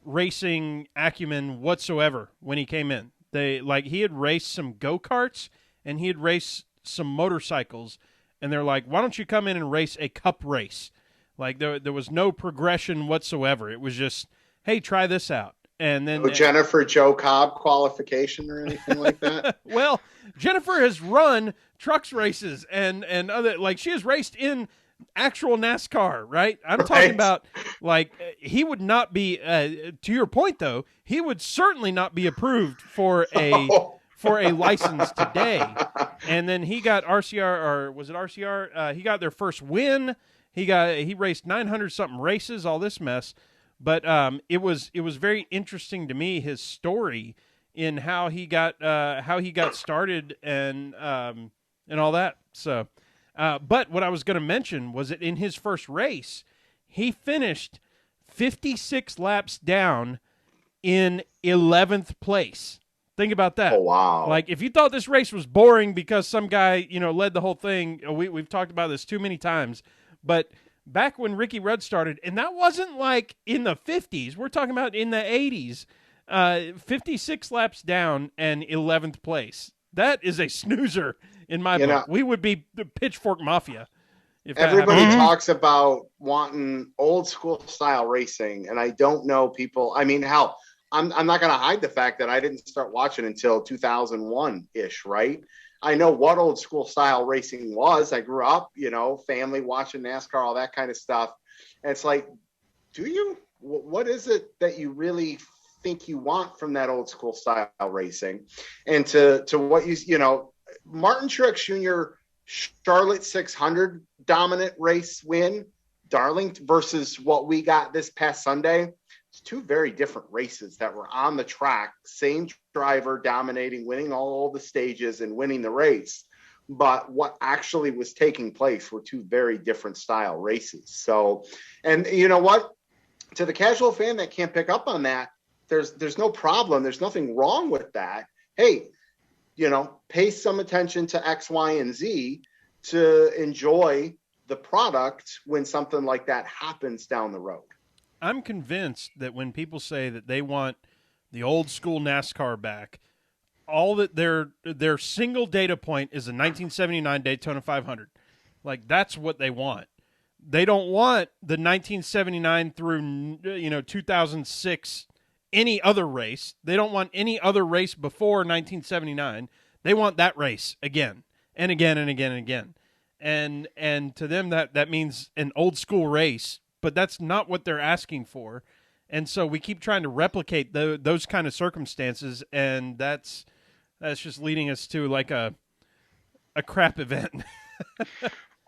[SPEAKER 2] racing acumen whatsoever when he came in. He had raced some go-karts and he had raced some motorcycles, and they're like, why don't you come in and race a cup race? Like there was no progression whatsoever. It was just, hey, try this out. And then
[SPEAKER 1] no Jennifer Joe Cobb qualification or anything like that.
[SPEAKER 2] Well, Jennifer has run trucks races and other, like, she has raced in actual NASCAR, right? I'm talking about, like, he would not be to your point though, he would certainly not be approved for a license today. And then he got RCR, or was it RCR? He got their first win. He raced 900 something races, all this mess. But it was very interesting to me, his story in how he got started and all that. So, but what I was going to mention was that in his first race, he finished 56 laps down in 11th place. Think about that.
[SPEAKER 1] Oh, wow.
[SPEAKER 2] Like, if you thought this race was boring because some guy, led the whole thing, we've talked about this too many times, but back when Ricky Rudd started, and that wasn't like in the 50s, we're talking about in the 80s, 56 laps down and 11th place. That is a snoozer in my book. We would be the Pitchfork Mafia. If
[SPEAKER 1] everybody talks about wanting old school style racing, and I don't know people. I mean, hell, I'm not going to hide the fact that I didn't start watching until 2001-ish, right? I know what old school style racing was. I grew up, family watching NASCAR, all that kind of stuff. And it's like, do you? What is it that you really think you want from that old school style racing? And to what Martin Truex Jr. Charlotte 600 dominant race win, Darlington versus what we got this past Sunday. It's two very different races that were on the track, same driver dominating, winning all the stages and winning the race. But what actually was taking place were two very different style races. So, and you know what? To the casual fan that can't pick up on that, there's no problem. There's nothing wrong with that. Hey, pay some attention to X, Y, and Z to enjoy the product when something like that happens down the road.
[SPEAKER 2] I'm convinced that when people say that they want the old school NASCAR back, all that their single data point is a 1979 Daytona 500. Like, that's what they want. They don't want the 1979 through 2006 any other race. They don't want any other race before 1979. They want that race again and again and again and again. And to them that means an old school race. But that's not what they're asking for. And so we keep trying to replicate those kind of circumstances, and that's just leading us to like a crap event.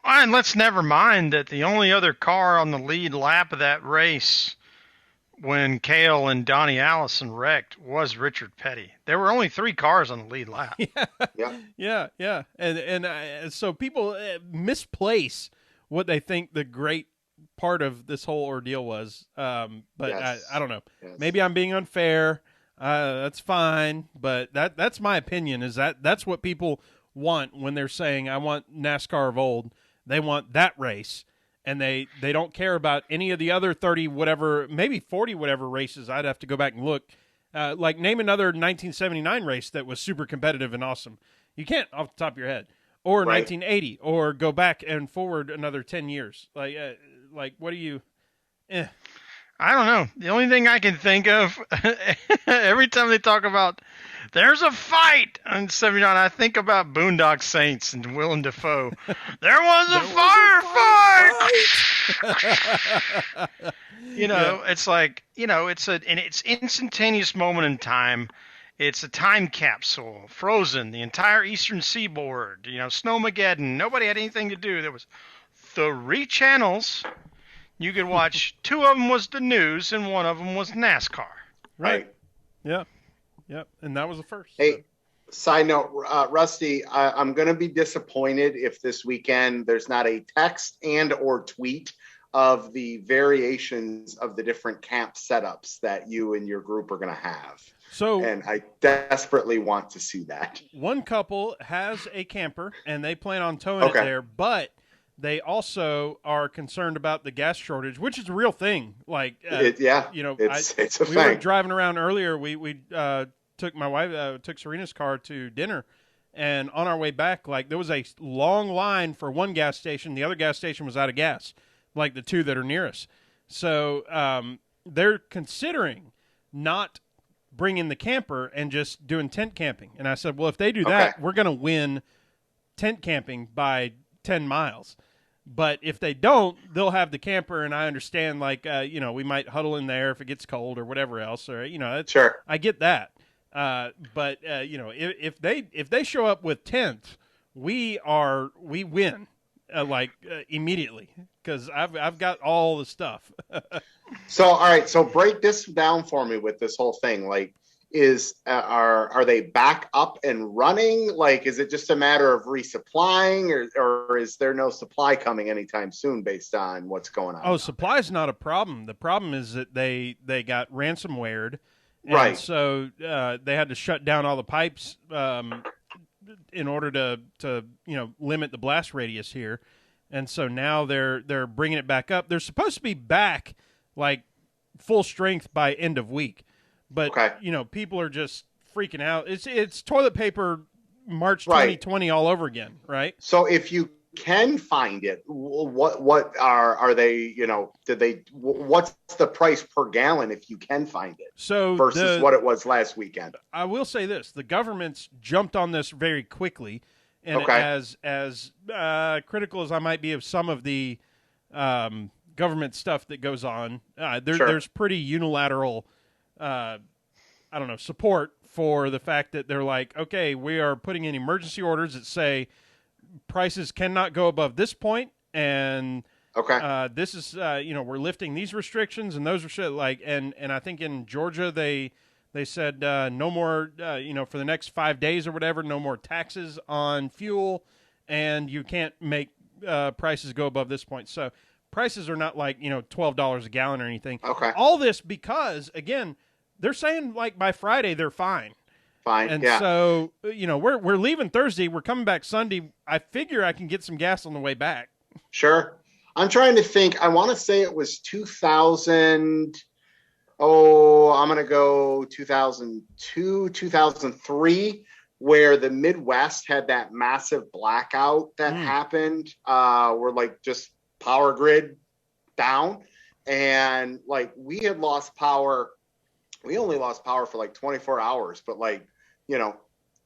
[SPEAKER 3] And let's never mind that the only other car on the lead lap of that race when Cale and Donnie Allison wrecked was Richard Petty. There were only 3 cars on the lead lap.
[SPEAKER 2] Yeah. And so people misplace what they think the great part of this whole ordeal was, but yes. I don't know. Yes. Maybe I'm being unfair. That's fine, but that's my opinion. Is that's what people want when they're saying I want NASCAR of old. They want that race, and they don't care about any of the other 30 whatever, maybe 40 whatever races. I'd have to go back and look. Like, name another 1979 race that was super competitive and awesome. You can't off the top of your head. Or right. 1980, or go back and forward another 10 years. Like, what do you?
[SPEAKER 3] I don't know. The only thing I can think of every time they talk about there's a fight on 79, I think about Boondock Saints and Willem Dafoe. There was a firefight. It's like, it's instantaneous moment in time. It's a time capsule, Frozen, the entire Eastern Seaboard, Snowmageddon. Nobody had anything to do. There was 3 channels. You could watch. 2 of them was the news, and 1 of them was NASCAR.
[SPEAKER 2] Right. Yeah. Yep. And that was the first.
[SPEAKER 1] Hey, side note, Rusty, I'm going to be disappointed if this weekend there's not a text and or tweet of the variations of the different camp setups that you and your group are going to have.
[SPEAKER 2] So,
[SPEAKER 1] and I desperately want to see that.
[SPEAKER 2] One couple has a camper, and they plan on towing it there, but they also are concerned about the gas shortage, which is a real thing. Like,
[SPEAKER 1] it's a
[SPEAKER 2] we
[SPEAKER 1] thing.
[SPEAKER 2] were driving around earlier. We took my wife, took Serena's car to dinner, and on our way back, like, there was a long line for one gas station. The other gas station was out of gas, like the two that are near us. So they're considering not bringing the camper and just doing tent camping. And I said, well, if they do that, we're going to win tent camping by 10 miles. But if they don't, they'll have the camper, and I understand, like, we might huddle in there if it gets cold or whatever else, or,
[SPEAKER 1] sure.
[SPEAKER 2] I get that. But if they show up with tents, we win, immediately, because I've got all the stuff.
[SPEAKER 1] So, all right. So break this down for me with this whole thing. Like, are they back up and running? Like, is it just a matter of resupplying, or is there no supply coming anytime soon based on what's going on?
[SPEAKER 2] Oh, supply is not a problem. The problem is that they got ransomwared, and
[SPEAKER 1] right?
[SPEAKER 2] So they had to shut down all the pipes in order to limit the blast radius here, and so now they're bringing it back up. They're supposed to be back like full strength by end of week, but people are just freaking out. It's toilet paper March 2020 all over again, right?
[SPEAKER 1] So if you can find it, what are they? What's the price per gallon if you can find it?
[SPEAKER 2] So
[SPEAKER 1] versus what it was last weekend.
[SPEAKER 2] I will say this: the government's jumped on this very quickly, and as critical as I might be of some of the government stuff that goes on, there's pretty unilateral, support for the fact that they're like, okay, we are putting in emergency orders that say prices cannot go above this point, and this is we're lifting these restrictions and those and I think in Georgia they said no more for the next 5 days or whatever, no more taxes on fuel, and you can't make prices go above this point. So prices are not like $12 a gallon or anything. All this because, again, they're saying like by Friday they're fine. And so we're leaving Thursday. We're coming back Sunday. I figure I can get some gas on the way back.
[SPEAKER 1] Sure. I'm trying to think. I want to say it was 2000. Oh, I'm going to go 2002, 2003, where the Midwest had that massive blackout that happened. Where like just power grid down, and like we had lost power. We only lost power for like 24 hours, but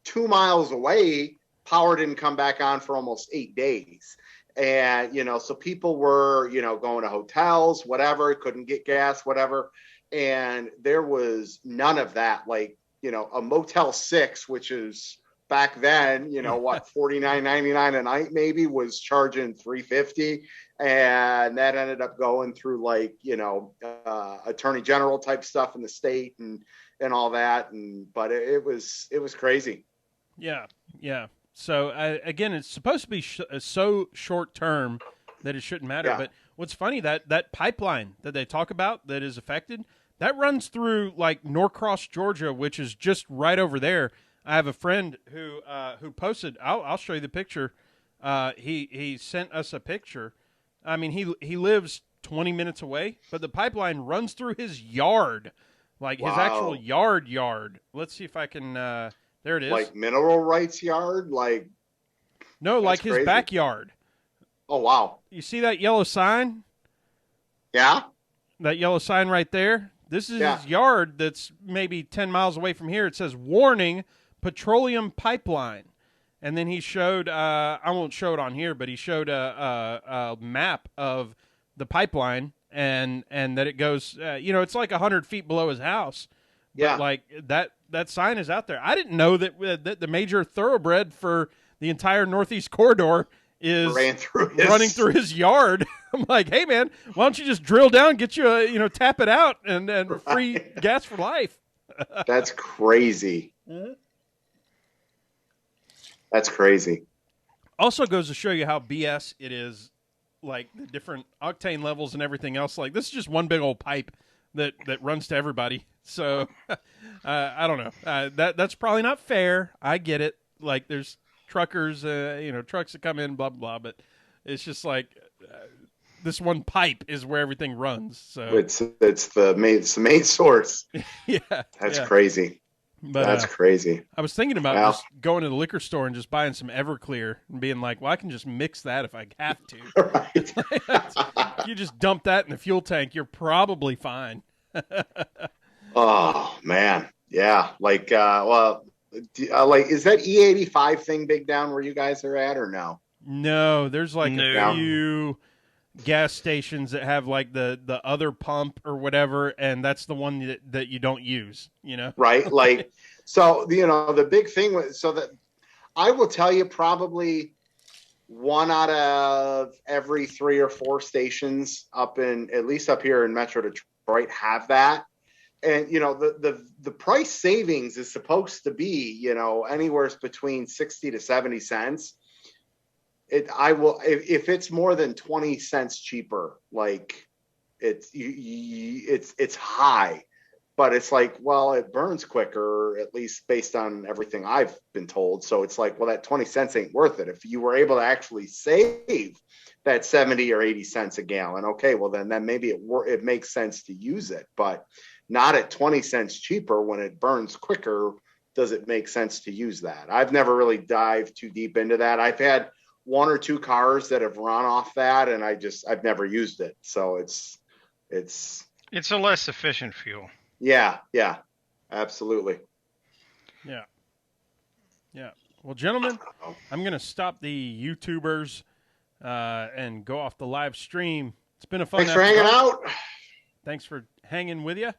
[SPEAKER 1] 2 miles away, power didn't come back on for almost 8 days. And, so people were, going to hotels, whatever, couldn't get gas, whatever. And there was none of that. Like, a Motel 6, which is back then, $49.99 a night maybe, was charging $3.50. And that ended up going through attorney general type stuff in the state and all that. But it was crazy.
[SPEAKER 2] Yeah. So again, it's supposed to be so short term that it shouldn't matter. Yeah. But what's funny, that pipeline that they talk about that is affected, that runs through like Norcross, Georgia, which is just right over there. I have a friend who posted. I'll show you the picture. He sent us a picture. I mean, he lives 20 minutes away, but the pipeline runs through his yard, like his actual yard. Let's see if I can. There it is.
[SPEAKER 1] Like mineral rights yard,
[SPEAKER 2] no, like his backyard.
[SPEAKER 1] Oh wow!
[SPEAKER 2] You see that yellow sign?
[SPEAKER 1] Yeah.
[SPEAKER 2] That yellow sign right there. This is his yard. That's maybe 10 miles away from here. It says "Warning: Petroleum Pipeline." And then he showed, I won't show it on here, but he showed a map of the pipeline and that it goes, it's like 100 feet below his house. But like that sign is out there. I didn't know that the major thoroughbred for the entire Northeast Corridor is running through his yard. I'm like, hey man, why don't you just drill down, get you tap it out and free gas for life.
[SPEAKER 1] That's crazy.
[SPEAKER 2] Mm-hmm.
[SPEAKER 1] That's crazy.
[SPEAKER 2] Also goes to show you how BS it is like the different octane levels and everything else. Like this is just one big old pipe that runs to everybody. So I don't know. That's probably not fair. I get it. Like there's truckers, trucks that come in, blah blah. But it's just like this one pipe is where everything runs. So
[SPEAKER 1] it's the main source.
[SPEAKER 2] Yeah,
[SPEAKER 1] that's crazy.
[SPEAKER 2] But,
[SPEAKER 1] that's crazy.
[SPEAKER 2] I was thinking about just going to the liquor store and just buying some Everclear and being like, well, I can just mix that if I have to.
[SPEAKER 1] Right.
[SPEAKER 2] You just dump that in the fuel tank, you're probably fine.
[SPEAKER 1] Oh man, yeah. Like, is that E85 thing big down where you guys are at, or no?
[SPEAKER 2] No, there's like a few gas stations that have like the other pump or whatever, and that's the one that you don't use, Right?
[SPEAKER 1] Like, so, the big thing was, so that I will tell you probably one out of every 3 or 4 stations at least up here in Metro Detroit have that. And, the price savings is supposed to be, anywhere between 60 to 70 cents. If it's more than 20 cents cheaper, like it's high, but it's like, well, it burns quicker, at least based on everything I've been told. So it's like, well, that 20 cents ain't worth it. If you were able to actually save that 70 or 80 cents a gallon, okay, well then maybe it makes sense to use it, but not at 20 cents cheaper when it burns quicker. Does it make sense to use that? I've never really dived too deep into that. I've had 1 or 2 cars that have run off that, and I've never used it. So it's
[SPEAKER 3] a less efficient fuel.
[SPEAKER 1] Yeah, absolutely.
[SPEAKER 2] Yeah. Well, gentlemen, I'm going to stop the YouTubers and go off the live stream. It's been a fun
[SPEAKER 1] Thanks for hanging out.
[SPEAKER 2] Thanks for hanging with you.